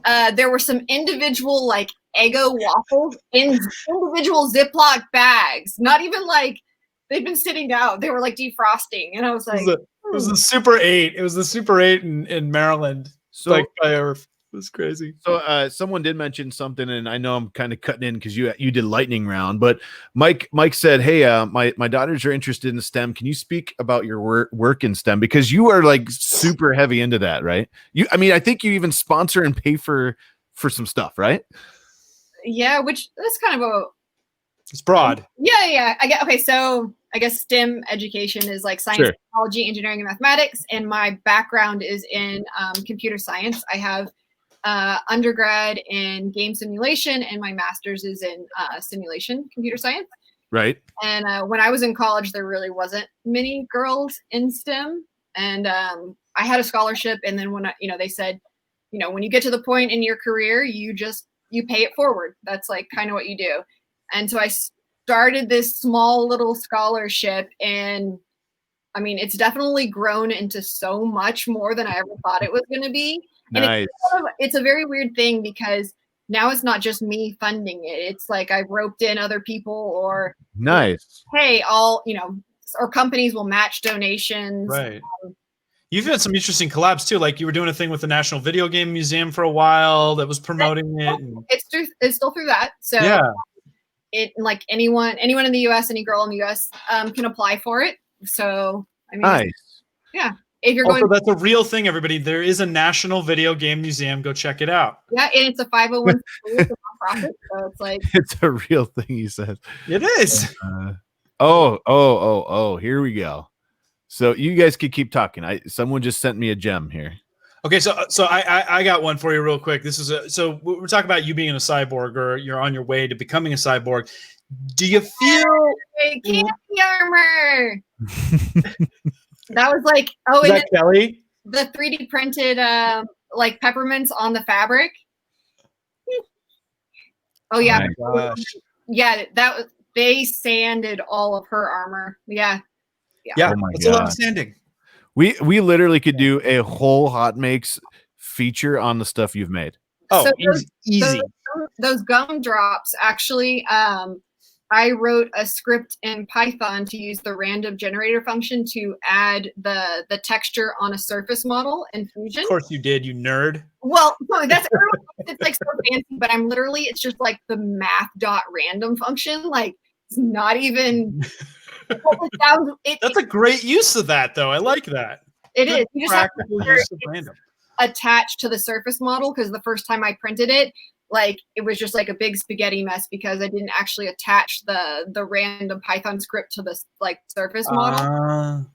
there were some individual like Eggo waffles in individual Ziploc bags. Not even like they'd been sitting out. They were like defrosting. And I was like, It was the Super 8. It was the Super 8 in Maryland. So Like it was crazy. So someone did mention something, and I know I'm kind of cutting in because you did lightning round, but Mike said, "Hey, my daughters are interested in STEM. Can you speak about your work in STEM, because you are like super heavy into that, right? I think you even sponsor and pay for some stuff, right? yeah, which that's kind of a It's broad. yeah. Okay, so I guess STEM education is like science, Sure. technology, engineering, and mathematics, and my background is in computer science. I have undergrad in game simulation, and my master's is in simulation computer science. Right. And when I was in college, there really wasn't many girls in STEM, and I had a scholarship. And then when they said, when you get to the point in your career, you pay it forward. That's like kind of what you do. And so I started this small little scholarship, and I mean, it's definitely grown into so much more than I ever thought it was going to be. And Nice. it's a very weird thing because now it's not just me funding it. It's like I've roped in other people, or Nice. hey, or companies will match donations. Right. You've had some interesting collabs too. Like you were doing a thing with the National Video Game Museum for a while that was promoting it. And It's still through that. So yeah. it like anyone in the US, any girl in the US can apply for it. So I mean, Nice. yeah. If you're going, Also, that's a real thing, everybody. There is a National Video Game Museum. Go check it out. yeah, and it's a 501c3, it's a nonprofit, so it's like It's a real thing, he said. It is. Here we go. So you guys could keep talking. Someone just sent me a gem here. Okay, so I got one for you real quick. This is so we're talking about you being a cyborg, or you're on your way to becoming a cyborg. Do you feel candy armor? That was like, is that Kelly? the 3D printed like peppermints on the fabric. Oh yeah, Oh my gosh. yeah. They sanded all of her armor. Yeah. Yeah, Oh my it's a lot of God. sanding. We literally could do a whole HotMakes feature on the stuff you've made. Oh, So easy. Those gumdrops actually. I wrote a script in Python to use the random generator function to add the texture on a surface model in Fusion. Of course you did, you nerd. Well, no, it's like so fancy, but it's just like the math.random function. Like it's not even. That's a great use of that, though. I like that. It is. You just have to Practical make sure use of it's random. attached to the surface model, because the first time I printed it, like it was just like a big spaghetti mess because I didn't actually attach the random Python script to this like surface model.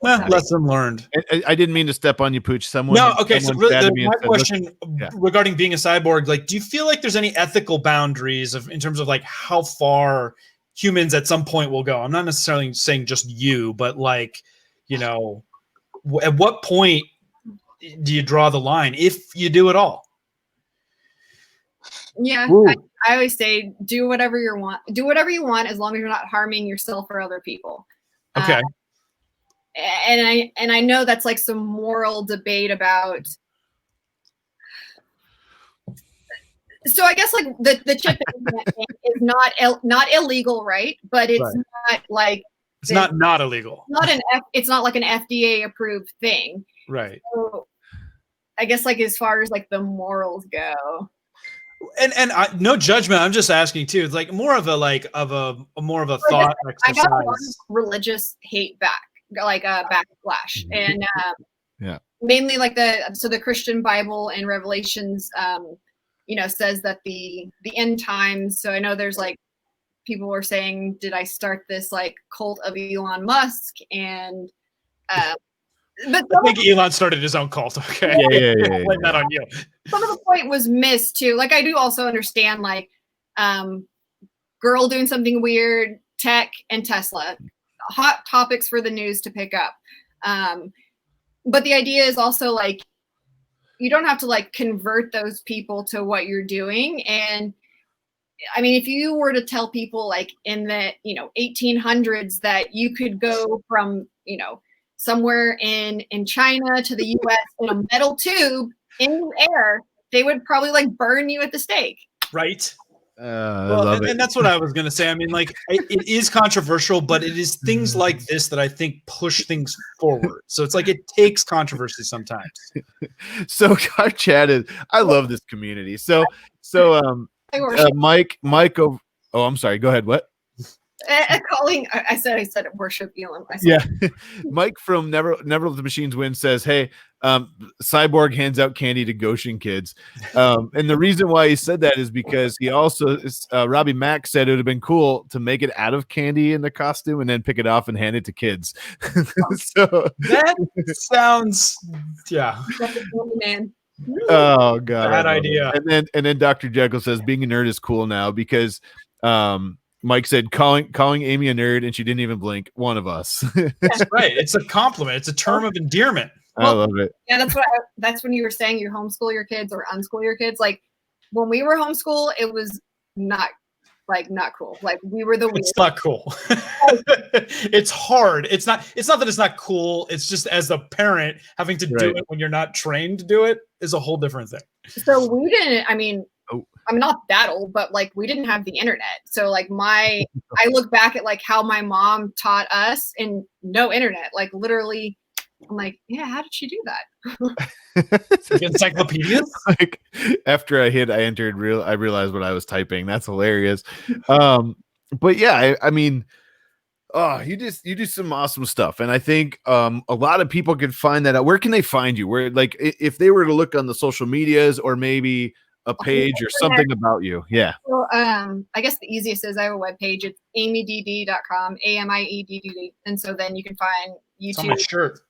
Lesson learned. I didn't mean to step on you, Pooch. So Really, my question yeah. regarding being a cyborg, like, do you feel like there's any ethical boundaries in terms of like how far humans at some point will go? I'm not necessarily saying just you, but like, at what point do you draw the line, if you do at all? Yeah, I always say do whatever you want. Do whatever you want as long as you're not harming yourself or other people. Okay. And I know that's like some moral debate about. So I guess like the chip thing is not illegal, right? But it's not like it's not illegal. It's not like an FDA approved thing, right? So I guess like as far as like the morals go. And no judgment. I'm just asking too. It's like more of a more of a thought exercise. I got a lot of religious hate backlash, and mainly like the Christian Bible and Revelations, says that the end times. So I know there's like people were saying, did I start this like cult of Elon Musk? And but I think Elon started his own cult. Okay, yeah. Blame that on you. Some of the point was missed too. Like I do also understand like girl doing something weird, tech and Tesla, hot topics for the news to pick up. But the idea is also like you don't have to like convert those people to what you're doing. And I mean, if you were to tell people like in the 1800s that you could go from somewhere in China to the U.S. in a metal tube in the air, they would probably like burn you at the stake. Right. Well, and that's what I was gonna say. I mean, like, it is controversial, but it is things like this that I think push things forward. So it's like it takes controversy sometimes. So our chat is. I love this community. So Mike. Oh, I'm sorry. Go ahead. What? Calling. I said worship Elam. Yeah. Mike from Never Let the Machines Win says, "Hey, Cyborg hands out candy to Goshen kids," and the reason why he said that is because he also Robbie Mack said it would have been cool to make it out of candy in the costume and then pick it off and hand it to kids. So that sounds, man. Oh god, bad idea. And then Dr. Jekyll says being a nerd is cool now because Mike said calling Amy a nerd and she didn't even blink. One of us. That's right. It's a compliment. It's a term of endearment. I love it. Yeah, that's when you were saying you homeschool your kids or unschool your kids. Like when we were homeschool, it was not cool. Like we were the weird. It's not cool. It's hard. It's not that it's not cool. It's just as a parent having to do it when you're not trained to do it is a whole different thing. So we didn't. I mean, I'm not that old, but like we didn't have the internet. So like I look back at like how my mom taught us and no internet. Like literally, I'm like, yeah, how did she do that? Encyclopedias? Like after I entered I realized what I was typing. That's hilarious. But yeah, I mean, you do some awesome stuff, and I think a lot of people could find that out. Where can they find you? Where, like, if they were to look on the social medias or maybe a page or something about you? Yeah. So I guess the easiest is I have a webpage. It's AmieDD.com, AmieDD, and so then you can find YouTube. It's on my shirt.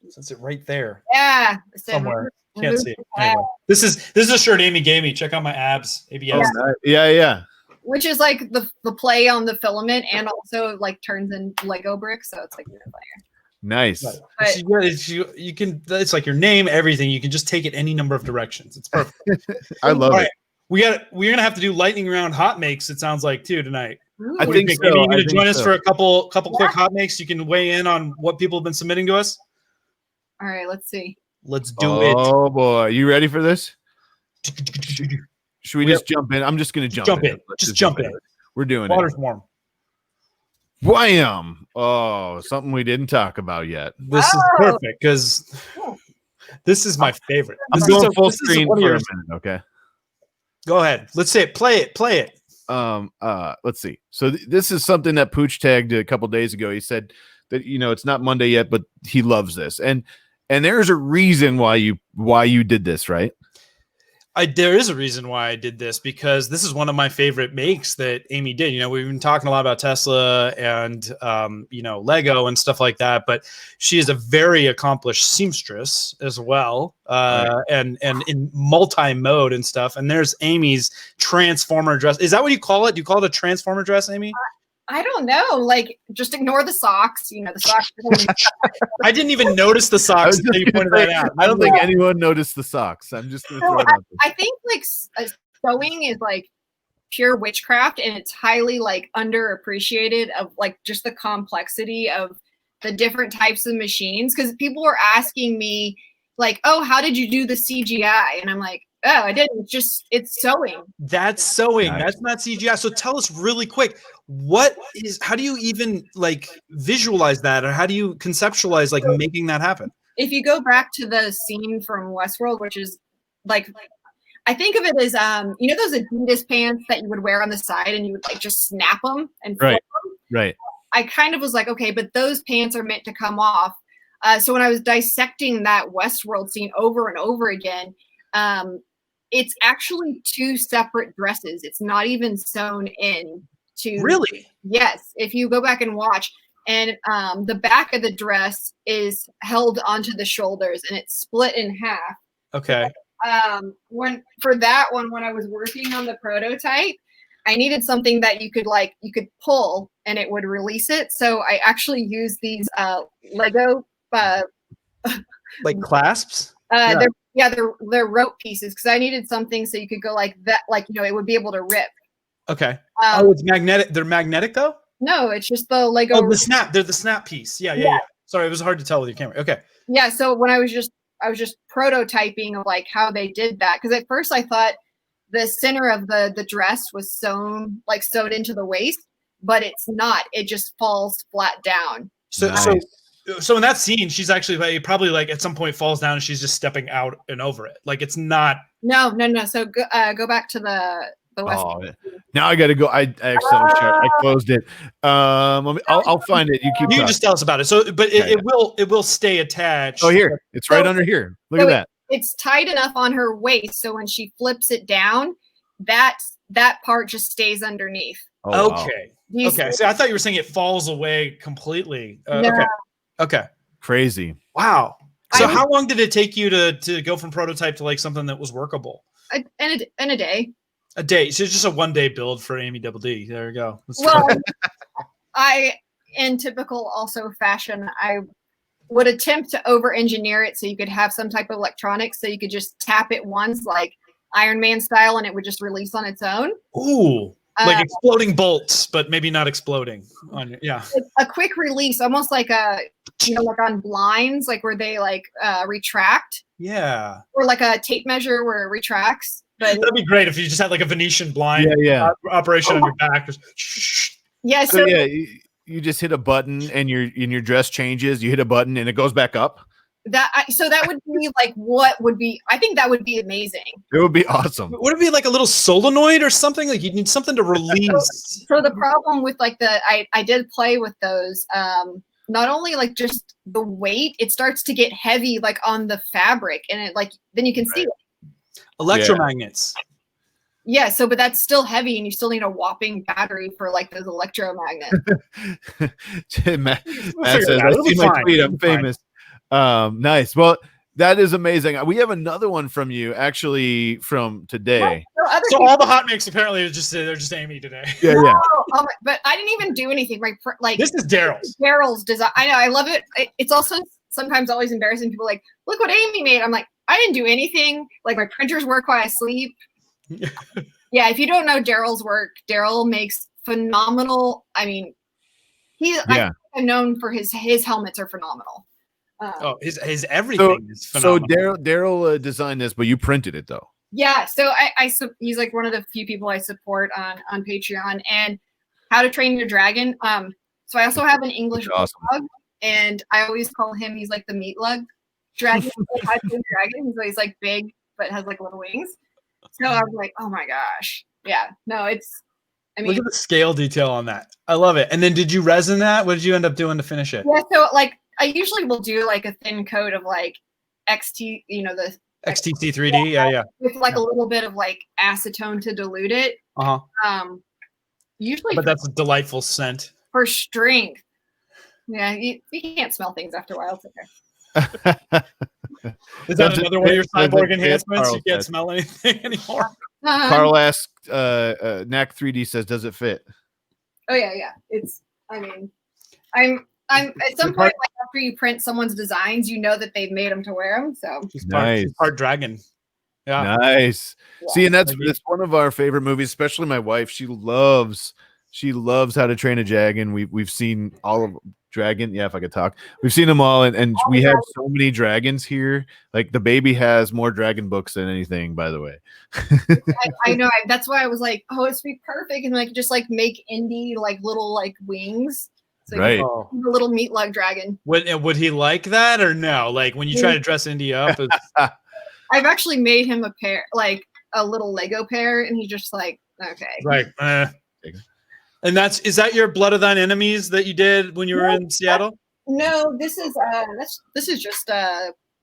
It's it right there. Yeah, somewhere. Can't see it. Anyway, this is a shirt Amy gave me. Check out my abs. ABS. Yeah. Which is like the play on the filament and also like turns in Lego bricks, so it's like even funnier. Nice. But, you can. It's like your name, everything. You can just take it any number of directions. It's perfect. I love it. We're gonna have to do lightning round hot makes. It sounds like too tonight. I think so. Maybe you're gonna join us for a couple quick hot makes. You can weigh in on what people have been submitting to us. All right, let's see. Let's do it. Oh boy, you ready for this? Should we just jump in? I'm just gonna jump in. Just jump in. We're doing Water's warm. Wham! Oh, something we didn't talk about yet. This is perfect because this is my favorite. I'm going full screen for a minute. Okay. Go ahead. Let's say it. Play it. Let's see. So this is something that Pooch tagged a couple days ago. He said that it's not Monday yet, but he loves this, and there's a reason why you did this, right? There is a reason why I did this, because this is one of my favorite makes that Amy did. We've been talking a lot about Tesla and, Lego and stuff like that, but she is a very accomplished seamstress as well. And in multi-mode and stuff. And there's Amy's transformer dress. Is that what you call it? Do you call it a transformer dress, Amy? I don't know. Like, just ignore the socks. The socks. I didn't even notice the socks until you pointed that out. I don't think anyone noticed the socks. I'm just going to throw it out there. I think like sewing is like pure witchcraft, and it's highly like underappreciated of like just the complexity of the different types of machines. Because people were asking me like, "Oh, how did you do the CGI?" And I'm like, "Oh, I didn't. It's sewing." That's sewing. Nice. That's not CGI. So tell us really quick, how do you even like visualize that, or how do you conceptualize like making that happen? If you go back to the scene from Westworld, which is like, I think of it as those Adidas pants that you would wear on the side and you would like just snap them and flip them. Right. I kind of was like, okay, but those pants are meant to come off. So when I was dissecting that Westworld scene over and over again, it's actually two separate dresses. It's not even sewn in to. Really? Yes. If you go back and watch, and the back of the dress is held onto the shoulders and it's split in half. Okay. When I was working on the prototype, I needed something that you could pull and it would release it. So I actually used these Lego like clasps. They're rope pieces because I needed something so you could go like that, like it would be able to rip. Okay. It's magnetic. They're magnetic though? No, it's just the Lego. Oh, the snap. They're the snap piece. Yeah. Sorry, it was hard to tell with your camera. Okay. Yeah. So when I was just prototyping of like how they did that, because at first I thought the center of the dress was sewed into the waist, but it's not. It just falls flat down. So in that scene, she's actually probably like at some point falls down and she's just stepping out and over it. Like it's not. No. So go back to the West. Oh, now I got to go. I accidentally I closed it. I'll find it. You can just tell us about it. So, but it will stay attached. Oh, here it's right under here. Look at that. It's tight enough on her waist, so when she flips it down, that part just stays underneath. Oh, okay. Wow. Okay. So I thought you were saying it falls away completely. No. Okay. Crazy. Wow. So how long did it take you to go from prototype to like something that was workable? In a day. A day. So it's just a 1-day build for AmieDD. There you go. Well, in typical also fashion, I would attempt to over-engineer it so you could have some type of electronics so you could just tap it once, like Iron Man style, and it would just release on its own. Ooh. Like exploding bolts, but maybe not exploding. A quick release, almost like like on blinds, like where they retract. Yeah. Or like a tape measure where it retracts. But that'd be great if you just had like a Venetian blind operation on your back. Yeah. So you just hit a button and your dress changes. You hit a button and it goes back up. So that would be like I think that would be amazing. It would be awesome. Would it be like a little solenoid or something? Like you need something to release. So the problem with I did play with those. Not only like just the weight, it starts to get heavy like on the fabric, and it then you can see it. Electromagnets. Yeah, but that's still heavy, and you still need a whopping battery for like those electromagnets. Matt says, "I see my tweet. I'm famous." Nice. Well, that is amazing. We have another one from you, actually, from today. So all the HotMakes apparently they're just Amie today. Yeah. But I didn't even do anything. This is Daryl's. Daryl's design. I know. I love it. It's also sometimes always embarrassing. People like, look what Amie made. I'm like, I didn't do anything. Like my printers work while I sleep. Yeah. If you don't know Daryl's work, Daryl makes phenomenal. I mean, I'm known for his helmets are phenomenal. His everything is phenomenal. So Daryl designed this, but you printed it though. Yeah, so he's like one of the few people I support on Patreon. And How to Train Your Dragon. So I also have an English blog, and I always call him. He's like the meat lug dragon. How to Train Your Dragon. So he's like big, but has like little wings. So I was like, oh my gosh, yeah. No, look at the scale detail on that. I love it. And then did you resin that? What did you end up doing to finish it? Yeah, so like I usually will do like a thin coat of like XT, the XTC 3D, yeah. With like a little bit of like acetone to dilute it. Usually, but that's a delightful scent for strength. Yeah, you can't smell things after a while. It's okay. Is that another one of your cyborg enhancements? You can't smell anything anymore. Carl asks, Knack 3D says, does it fit? Oh yeah. I'm at some point, like after you print someone's designs, you know that they've made them to wear them. So she's part dragon. Yeah, nice. Yeah. See, and that's one of our favorite movies, especially my wife. She loves How to Train a Dragon. We've seen all of Dragon. Yeah, if I could talk, we've seen them all, and we have so many dragons here. Like the baby has more dragon books than anything, by the way. I know. That's why I was like, oh, it's be perfect, and like just like make Indy like little like wings. So right, the little meat lug dragon. Would he like that or no? Like when you try to dress Indy up, I've actually made him a pair, like a little Lego pair, and he's just like, okay, right. And is that your Blood of Thine Enemies that you did when you were in Seattle? No, this is just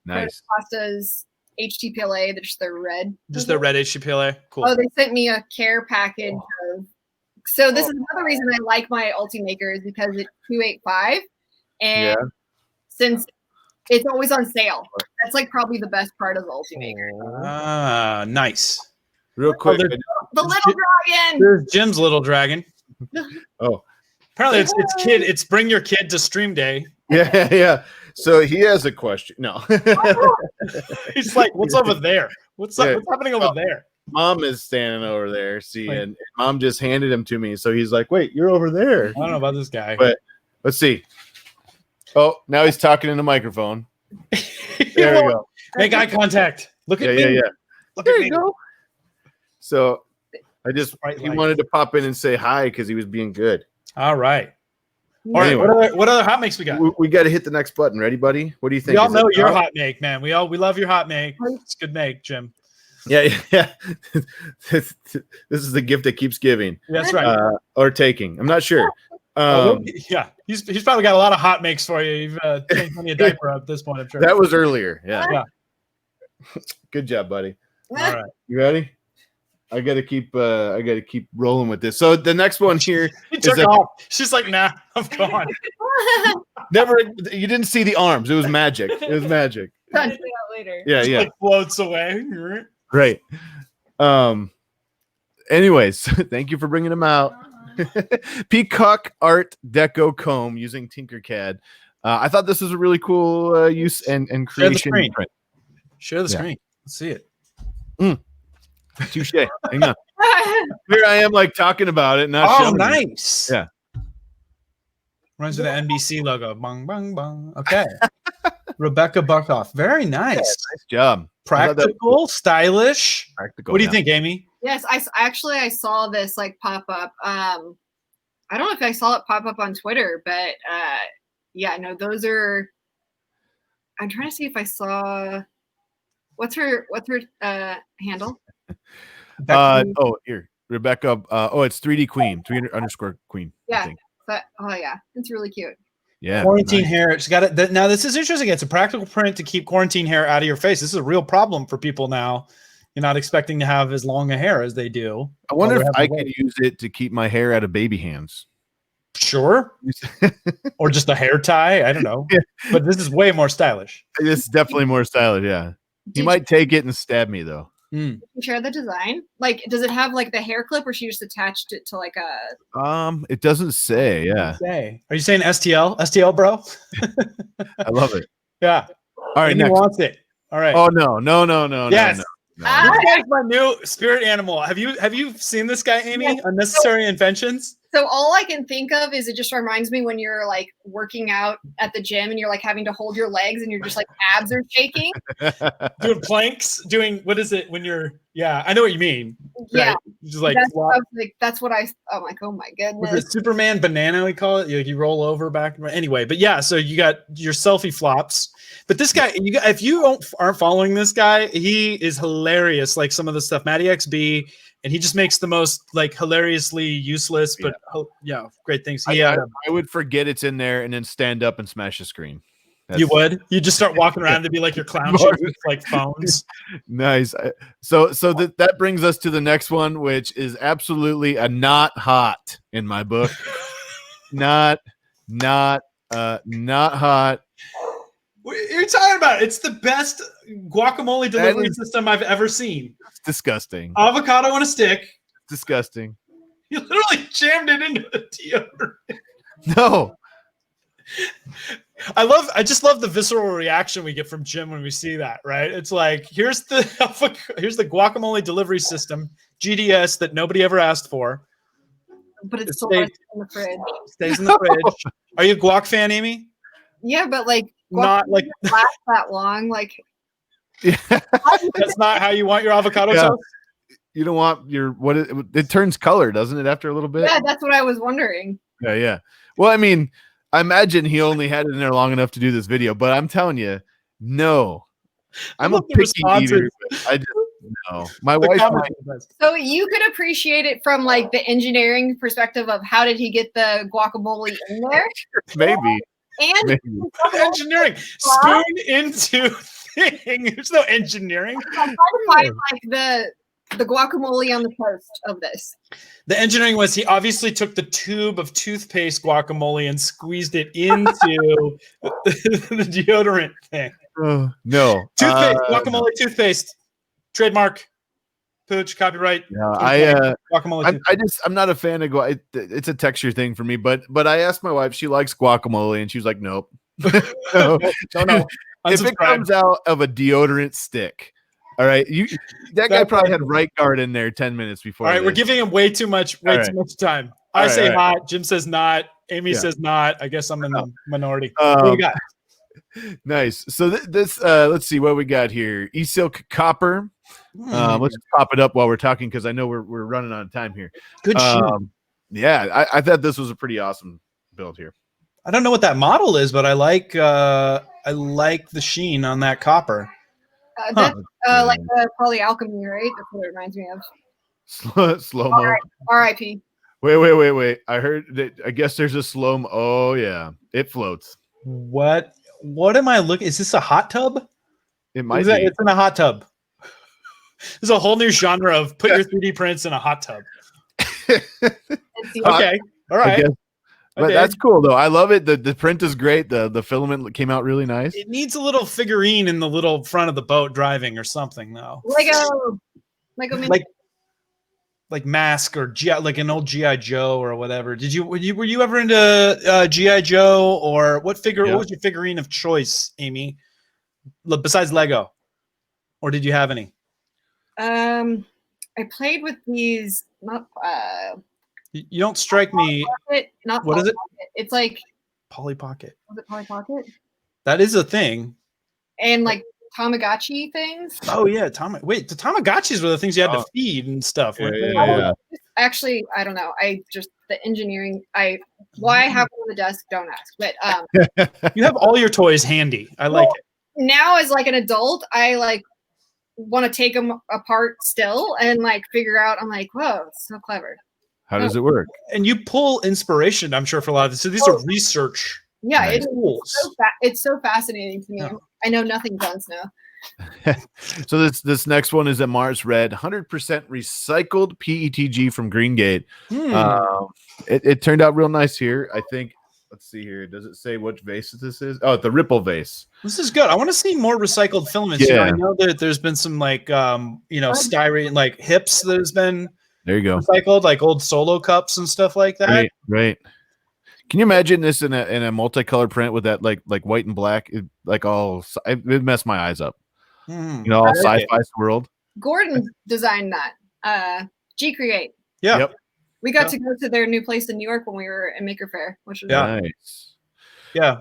nice Pasta's HTPLA. They're just their red. Just their red HTPLA. Cool. Oh, they sent me a care package of. So this is another reason I like my Ultimaker is because it's $285, and since it's always on sale, that's like probably the best part of the Ultimaker. Ah, nice. Real quick, the little dragon. There's Jim's little dragon. Oh, apparently it's bring your kid to stream day. Yeah. So he has a question. No. He's like, "What's over there? What's up? Yeah. What's happening over there?" Mom is standing over there. See, Wait. and Mom just handed him to me. So he's like, "Wait, you're over there." I don't know about this guy. But let's see. Oh, now he's talking in the microphone. There we go. Make eye contact. Look at me. Yeah. Look There at you me. go. So I just Sprite he light. wanted to pop in and say hi because he was being good. All right. All right. Anyway. What other hot makes we got? We got to hit the next button. Ready, buddy? What do you think? We all Is know it your up? hot make, man. We love your hot make. It's good make, Jim. Yeah. This is the gift that keeps giving That's right. or taking. I'm not sure. Yeah, he's probably got a lot of hot makes for you. You've changed plenty of diaper at this point, I'm sure. That was earlier. Yeah. Yeah. Good job, buddy. All right. You ready? I gotta keep rolling with this. So the next one here He is took a- off. She's like, nah, I'm gone. never you didn't see the arms. It was magic. It was magic. I'll do that later. Yeah, Just, yeah. like, floats away. Right. Anyways, thank you for bringing them out. Peacock Art Deco Comb using Tinkercad. I thought this was a really cool use and Share the creation. screen. Share the Yeah. screen. Let's see it. Touche. Hang on. Here I am, like talking about it. Not Oh, showing you. nice. Yeah. Runs with the NBC logo. Bang, bang, bang. Okay. Rebecca Buckoff. Very nice. Nice job. I thought that was Practical, stylish. practical. What do you yeah. think, Amy? Yes, I saw this like pop up. I don't know if I saw it pop up on Twitter, but yeah, no, those are. I'm trying to see if I saw. What's her handle? Oh, here, Rebecca. It's 3D Queen, 300 Queen. I Yeah, think. but oh yeah, it's really cute. Yeah. Quarantine nice. hair. It's got it. Now this is interesting. It's a practical print to keep quarantine hair out of your face. This is a real problem for people now. You're not expecting to have as long a hair as they do. I wonder While if they're I having could weight. use it to keep my hair out of baby hands. Sure. Or just a hair tie. I don't know. Yeah. But this is way more stylish. It's definitely more stylish. Yeah. He Did might take it and stab me though. you share the design? Like, does it have like the hair clip, or she just attached it to like a? It doesn't say. Yeah. Say. Are you saying STL? STL, bro? I love it. Yeah. All right. Amy Next. wants it. All right. Oh no. Yes. No. Ah. This guy's my new spirit animal. Have you seen this guy, Amy? Yes. Unnecessary inventions. So all I can think of is it just reminds me when you're like working out at the gym and you're like having to hold your legs and you're just like abs are shaking. Doing planks. Doing what is it when you're? Yeah, I know what you mean. Yeah, Right? Just like that's, walk- that's what I'm like, oh my was goodness. it Superman banana? We call it. You roll over back. Anyway, but yeah. So you got your selfie flops. But this guy, if you aren't following this guy, he is hilarious. Like some of the stuff, Matty XB, and he just makes the most like hilariously useless, but great things. I would forget it's in there and then stand up and smash the screen. You would? You just start walking around to be like your clown shoes with like phones. Nice. So that brings us to the next one, which is absolutely a not hot in my book. not hot. What are you talking about? It's the best guacamole delivery is- system I've ever seen. It's disgusting. Avocado on a stick. Disgusting. You literally jammed it into the deodorant. No. I just love the visceral reaction we get from Jim when we see that, right? It's like, here's the guacamole delivery system, GDS, that nobody ever asked for. But it's It still stays- in the fridge. Stays in the fridge. Are you a guac fan, Amy? Yeah, but like Not like doesn't last that long. Like that's not how you want your avocado Yeah. toast. You don't want your it turns color, doesn't it, after a little bit? yeah, that's what I was wondering. Yeah. Well, I mean, I imagine he only had it in there long enough to do this video, but I'm telling you, no. I'm a love the picky responses. eater. But I just no. My The wife comments might, are the best. So you could appreciate it from like the engineering perspective of how did he get the guacamole in there, maybe. and Maybe. Engineering. Spoon into thing. There's no engineering. I'm trying to find like the guacamole on the toast of this. The engineering was he obviously took the tube of toothpaste guacamole and squeezed it into the deodorant thing. Oh, no. Toothpaste, guacamole toothpaste. Trademark. Pooch, copyright. No, Guacamole. I'm not a fan of it's a texture thing for me, but I asked my wife, she likes guacamole, and she was like, nope, No. No. If it Unsubscribe. comes out of a deodorant stick, all right, that guy That's probably fine. had right guard in there 10 minutes before. All right, we're this. giving him way too much All right. time. All I right, say all right. hot. Jim says not. Amy Yeah. says not. I guess I'm in the minority. What do you got? Nice. So this let's see what we got here. E-Silk copper. Let's just pop it up while we're talking because I know we're running out of time here. Good sheen. Yeah, I thought this was a pretty awesome build here. I don't know what that model is, but I like the sheen on that copper. That's like the polyalchemy, right? That's what it reminds me of. Slow mo. R.I.P. Wait. I heard that. I guess there's a slow mo. Oh yeah, it floats. What am I looking? Is this a hot tub? It might It's be. in a hot tub. There's a whole new genre of put your 3D prints in a hot tub. Okay, all right. But that's cool though. I love it. The print is great. The filament came out really nice. It needs a little figurine in the little front of the boat driving or something though. Lego Like Mask or like an old GI Joe or whatever. Were you ever into GI Joe or what figure? Yeah. What was your figurine of choice, Amy? Besides Lego, or did you have any? I played with these. Not You don't strike me. Pocket, not What is it? Pocket. It's like Polly Pocket. was it Polly Pocket? That is a thing. And like Tamagotchi things. Oh yeah, the Tamagotchis were the things you had to feed and stuff. Weren't they? Yeah. Actually, I don't know. The engineering. Why I have it on the desk? Don't ask. But You have all your toys handy. I like it. now as like an adult, I like want to take them apart still and like figure out. I'm like, whoa, it's so clever. How does it work? And you pull inspiration, I'm sure, for a lot of this. So these are research Yeah, Nice. tools. it's so fascinating to me. Yeah. I know nothing else now. So this next one is a Mars Red, 100% recycled PETG from Green Gate. It turned out real nice here. I think. Let's see here. Does it say which vase this is? Oh, the Ripple vase. This is good. I want to see more recycled filaments. Yeah. I know that there's been some like styrene like hips that has been There you go. recycled, like old Solo cups and stuff like that. Right. Can you imagine this in a multicolored print with that like white and black? It messed my eyes up. All I like sci-fi world. Gordon designed that. G Create. Yeah. Yep. We got to go to their new place in New York when we were at Maker Faire, which was Nice. Yeah.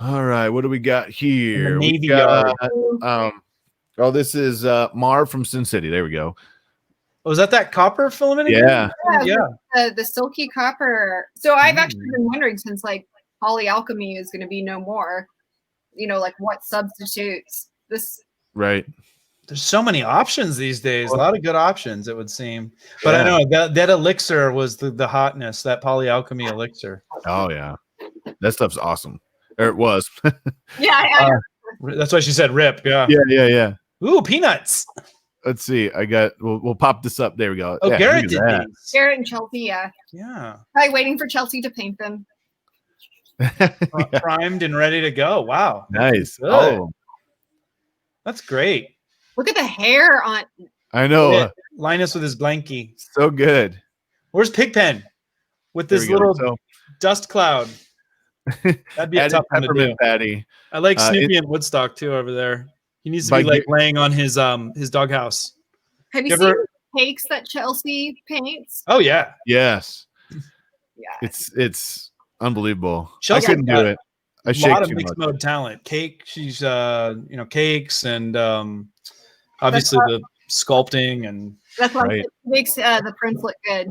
All right, what do we got here? Navy We got, yard. this is Marv from Sin City. There we go. Was that copper filament again? Yeah. the silky copper. So I've actually been wondering since like polyalchemy is going to be no more, like what substitutes this. Right. There's so many options these days. A lot of good options, it would seem. But I know that elixir was the hotness, that polyalchemy elixir. Oh yeah. That stuff's awesome. Or it was. Yeah. That's why she said rip. Yeah. Yeah. Ooh, peanuts. Let's see. We'll pop this up. There we go. Oh, Yeah, Garrett look did at these. Garrett and Chelsea, yeah. Yeah. Probably waiting for Chelsea to paint them. that. Primed and ready to go. Wow. Nice. Good. Oh, That's great. Look at the hair on. I know. Yeah. Linus with his blankie. So good. Where's Pigpen? With There this we go. little So, dust cloud. That'd be a added tough one to do. peppermint patty. I like Snoopy and Woodstock too over there. He needs to By be like laying on his doghouse. Have you You seen ever- the cakes that Chelsea paints? Oh yeah. Yes. Yeah. It's unbelievable. Chelsea I couldn't got do it. I A shake lot of too mixed much. mode talent. Cake, she's cakes and obviously the sculpting and That's why Right. it makes the prints look good.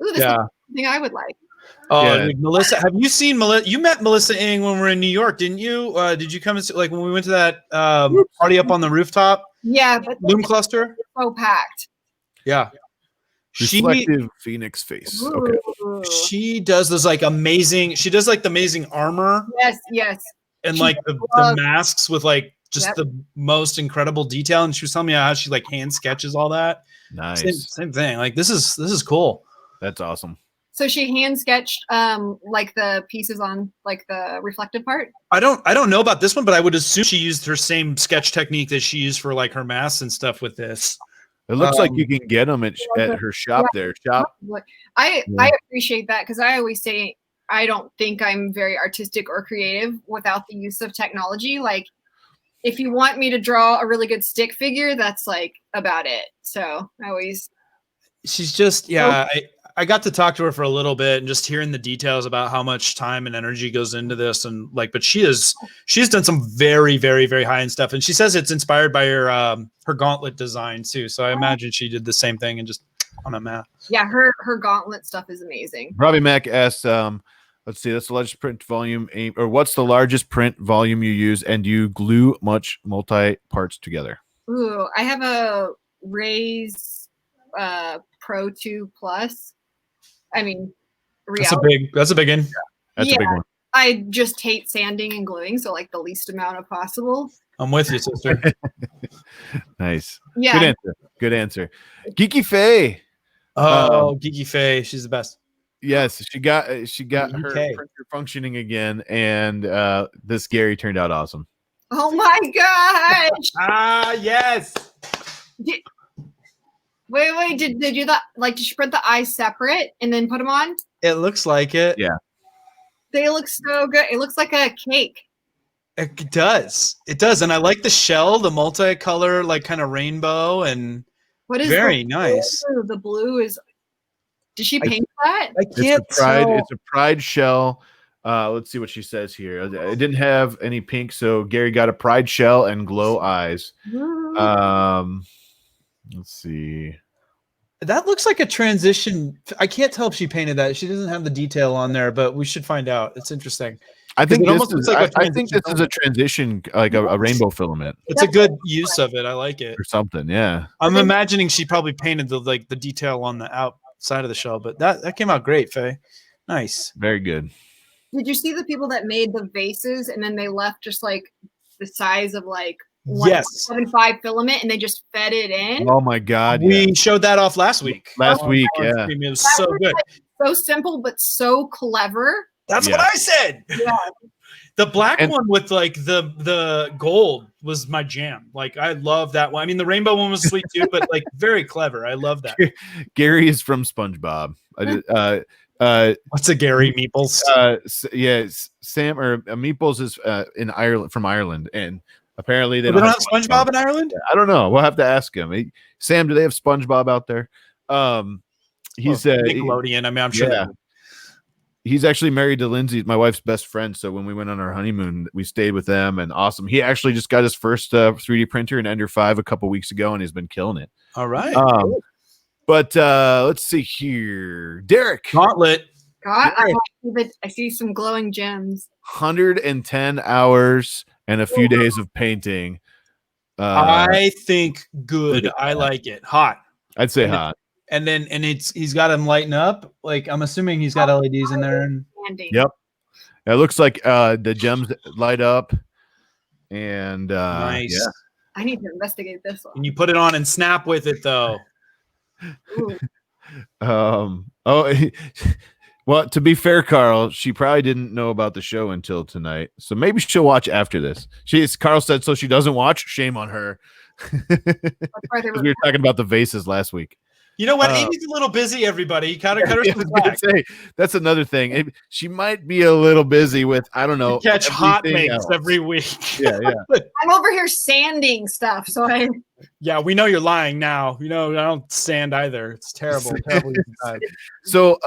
Ooh, this is something I would like. Yeah. dude, Melissa, have you seen Melissa? You met Melissa Ng when we were in New York, didn't you? Did you come and like when we went to that party up on the rooftop? Yeah, but Loom cluster? it's so packed. Yeah. Reflective phoenix face. Okay. Ooh. She does those like amazing. She does like the amazing armor Yes. and She like the loves- masks with like just Yep. the most incredible detail. And she was telling me how she like hand sketches all that. Nice. Same thing. Like this is cool. That's awesome. So she hand sketched like the pieces on like the reflective part. I don't know about this one, but I would assume she used her same sketch technique that she used for like her masks and stuff with this. It looks like you can get them at her shop there. Shop. I appreciate that because I always say I don't think I'm very artistic or creative without the use of technology. Like, if you want me to draw a really good stick figure, that's like about it. So I always. She's just, yeah. I got to talk to her for a little bit and just hearing the details about how much time and energy goes into this, and like, but she's done some very, very, very high end stuff, and she says it's inspired by her gauntlet design too. So I imagine she did the same thing and just on a map. Yeah, her gauntlet stuff is amazing. Robbie Mack asks, let's see, that's the largest print volume, or what's the largest print volume you use, and do you glue much multi parts together? Ooh, I have a Raise Pro 2 Plus. I mean, That's a big one. That's a big one. I just hate sanding and gluing, so like the least amount of possible. I'm with you, sister. Nice. Yeah. Good answer. Geeky Faye. Geeky Faye, she's the best. Yes, she got her UK. printer functioning again, and this Gary turned out awesome. Oh my gosh! Yes. Wait, did they do that? Like, did you print the eyes separate and then put them on? It looks like it. Yeah. They look so good. It looks like a cake. It does. It does. And I like the shell, the multicolor, like kind of rainbow, and What is very nice. The blue is. Did she paint that? I can't tell. It's a pride shell. Let's see what she says here. It didn't have any pink, so Gary got a pride shell and glow eyes. Let's see. That looks like a transition. I can't tell if she painted that. She doesn't have the detail on there, but we should find out. It's interesting. I think It this is. like I think this is a transition, like a rainbow filament It's a good use of it. I like it. or something. Yeah. I'm imagining she probably painted the detail on the outside of the shell, but that came out great, Faye. Nice. Very good. Did you see the people that made the vases and then they left just like the size of like Yes. 1.75 filament and they just fed it in? Oh my God. We yeah. showed that off last week. Last week. On Yeah. stream. It was That so was, good. like, so simple but so clever. That's Yeah. what I said. Yeah. The black And- one with like the gold was my jam. Like I love that one. I mean, the rainbow one was sweet too, but like very clever. I love that. Gary is from SpongeBob. What's a Gary Meeples? Sam or Meeples is in Ireland, from Ireland, and apparently they They don't don't have SpongeBob in Ireland? I don't know. We'll have to ask him. Sam, do they have SpongeBob out there? He's Nickelodeon. I mean, I'm sure. yeah. He's actually married to Lindsay, my wife's best friend. So when we went on our honeymoon, we stayed with them, and awesome. He actually just got his first 3D printer in Ender 5 a couple weeks ago, and he's been killing it. All right. But let's see here. Derek. Gauntlet. God, I see some glowing gems. 110 hours and a few days of painting. I think good. I like it. Hot. I'd say hot. And then he's got them lighting up. Like I'm assuming he's got LEDs in there. And Yep. It looks like the gems light up. And nice. yeah. I need to investigate this one. And you put it on and snap with it though. Ooh. Well, to be fair, Carl, she probably didn't know about the show until tonight. So maybe she'll watch after this. Carl said so she doesn't watch. Shame on her. We were talking about the vases last week. You know what? Amy's a little busy, everybody. Cut her Yeah, some slack. that's another thing. She might be a little busy with, I don't know. Catch everything HotMakes else. every week. Yeah. I'm over here sanding stuff, so I. Yeah, we know you're lying now. You know, I don't sand either. It's terrible. Terrible. So,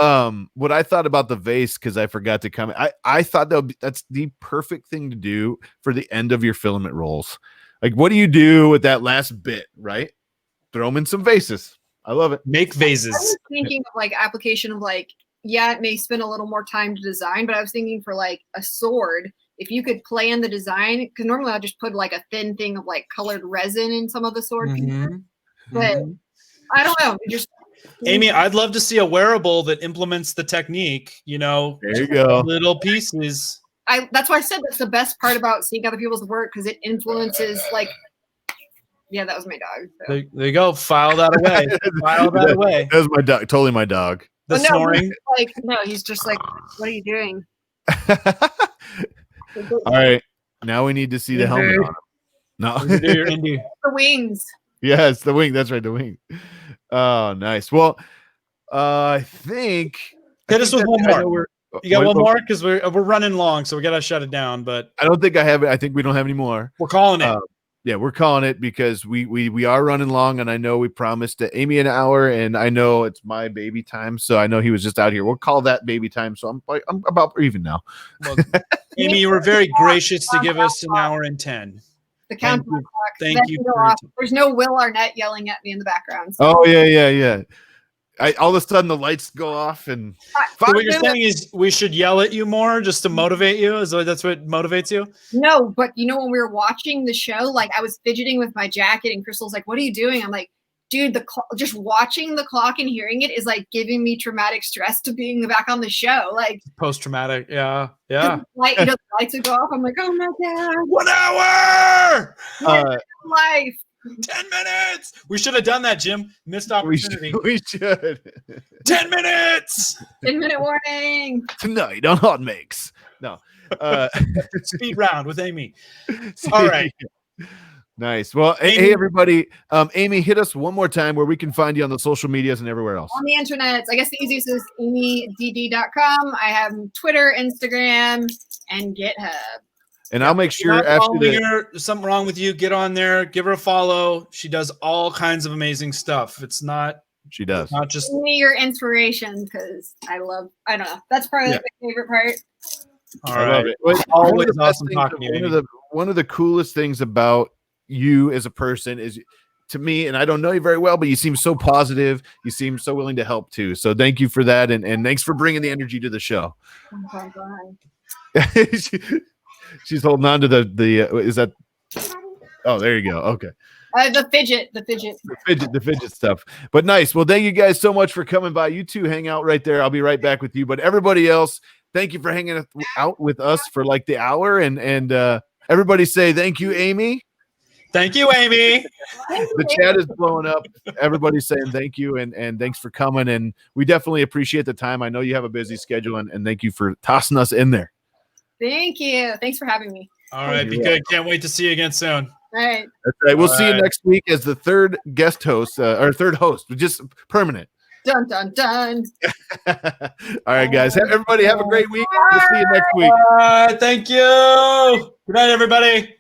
what I thought about the vase, because I forgot to comment, I thought that's the perfect thing to do for the end of your filament rolls. Like, what do you do with that last bit, right? Throw them in some vases. I love it. Make I vases. was thinking of like application of like, yeah, it may spend a little more time to design, but I was thinking for like a sword, if you could plan the design, because normally I'll just put like a thin thing of like colored resin in some of the sword pieces. But I don't know. Just Amy, I'd love to see a wearable that implements the technique, you know, There you go. little pieces. that's why I said that's the best part about seeing other people's work, because it influences like. Yeah, that was my dog. So. There you go. File that away. File that away. That was my dog. Totally my dog. The No, snoring. like no, he's just like, what are you doing? All right. Now we need to see the helmet on him. No. The wings. Yes, the wing. That's right, the wing. Oh, nice. Well, I think Hit us with one more. You got Wait, one wait, more because we're running long, so we gotta shut it down. But I don't think I have it. I think we don't have any more. we're calling it. Yeah, we're calling it because we are running long, and I know we promised Amy an hour, and I know it's my baby time, so I know he was just out here. We'll call that baby time. So I'm about even now. Well, Amy, you were very gracious to give us an hour and 10. The countdown clock. Thank That you can go for your off. There's no Will Arnett yelling at me in the background. So. Oh yeah. All of a sudden the lights go off, and So what you're saying is we should yell at you more just to motivate you? Is that's what motivates you? No, but you know, when we were watching the show, like I was fidgeting with my jacket, and Crystal's like, "What are you doing?" I'm like, "Dude, just watching the clock and hearing it is like giving me traumatic stress to being back on the show." Like Post-traumatic, yeah. the lights would go off. I'm like, "Oh my god, 1 hour! life!" 10 minutes! We should have done that, Jim. Missed opportunity. We should. 10 minutes! 10-minute warning. Tonight on HotMakes. No. Speed round with Amy. All right. Nice. Well, hey everybody. Amy, hit us one more time where we can find you on the social medias and everywhere else. On the internet, I guess the easiest is AmieDD.com. I have Twitter, Instagram, and GitHub. And I'll make sure there's something wrong with you, get on there, give her a follow. She does all kinds of amazing stuff. It's not she does not just me your inspiration, because I don't know. That's probably my favorite part. All right. Always awesome talking to you. One of the coolest things about you as a person is, to me, and I don't know you very well, but you seem so positive. You seem so willing to help too. So thank you for that. And thanks for bringing the energy to the show. She's holding on to the is that? Oh, there you go. Okay. The fidget stuff. But nice. Well, thank you guys so much for coming by. You two hang out right there. I'll be right back with you. But everybody else, thank you for hanging out with us for like the hour. And everybody say thank you, Amy. Thank you, Amy. The chat is blowing up. Everybody's saying thank you and thanks for coming. And we definitely appreciate the time. I know you have a busy schedule, and thank you for tossing us in there. Thank you. Thanks for having me. All right. Be good. Can't wait to see you again soon. All right. That's right. We'll see you next week as the third guest host or third host, just permanent. Dun, dun, dun. All right, guys. Everybody have a great week. We'll see you next week. Thank you. Good night, everybody.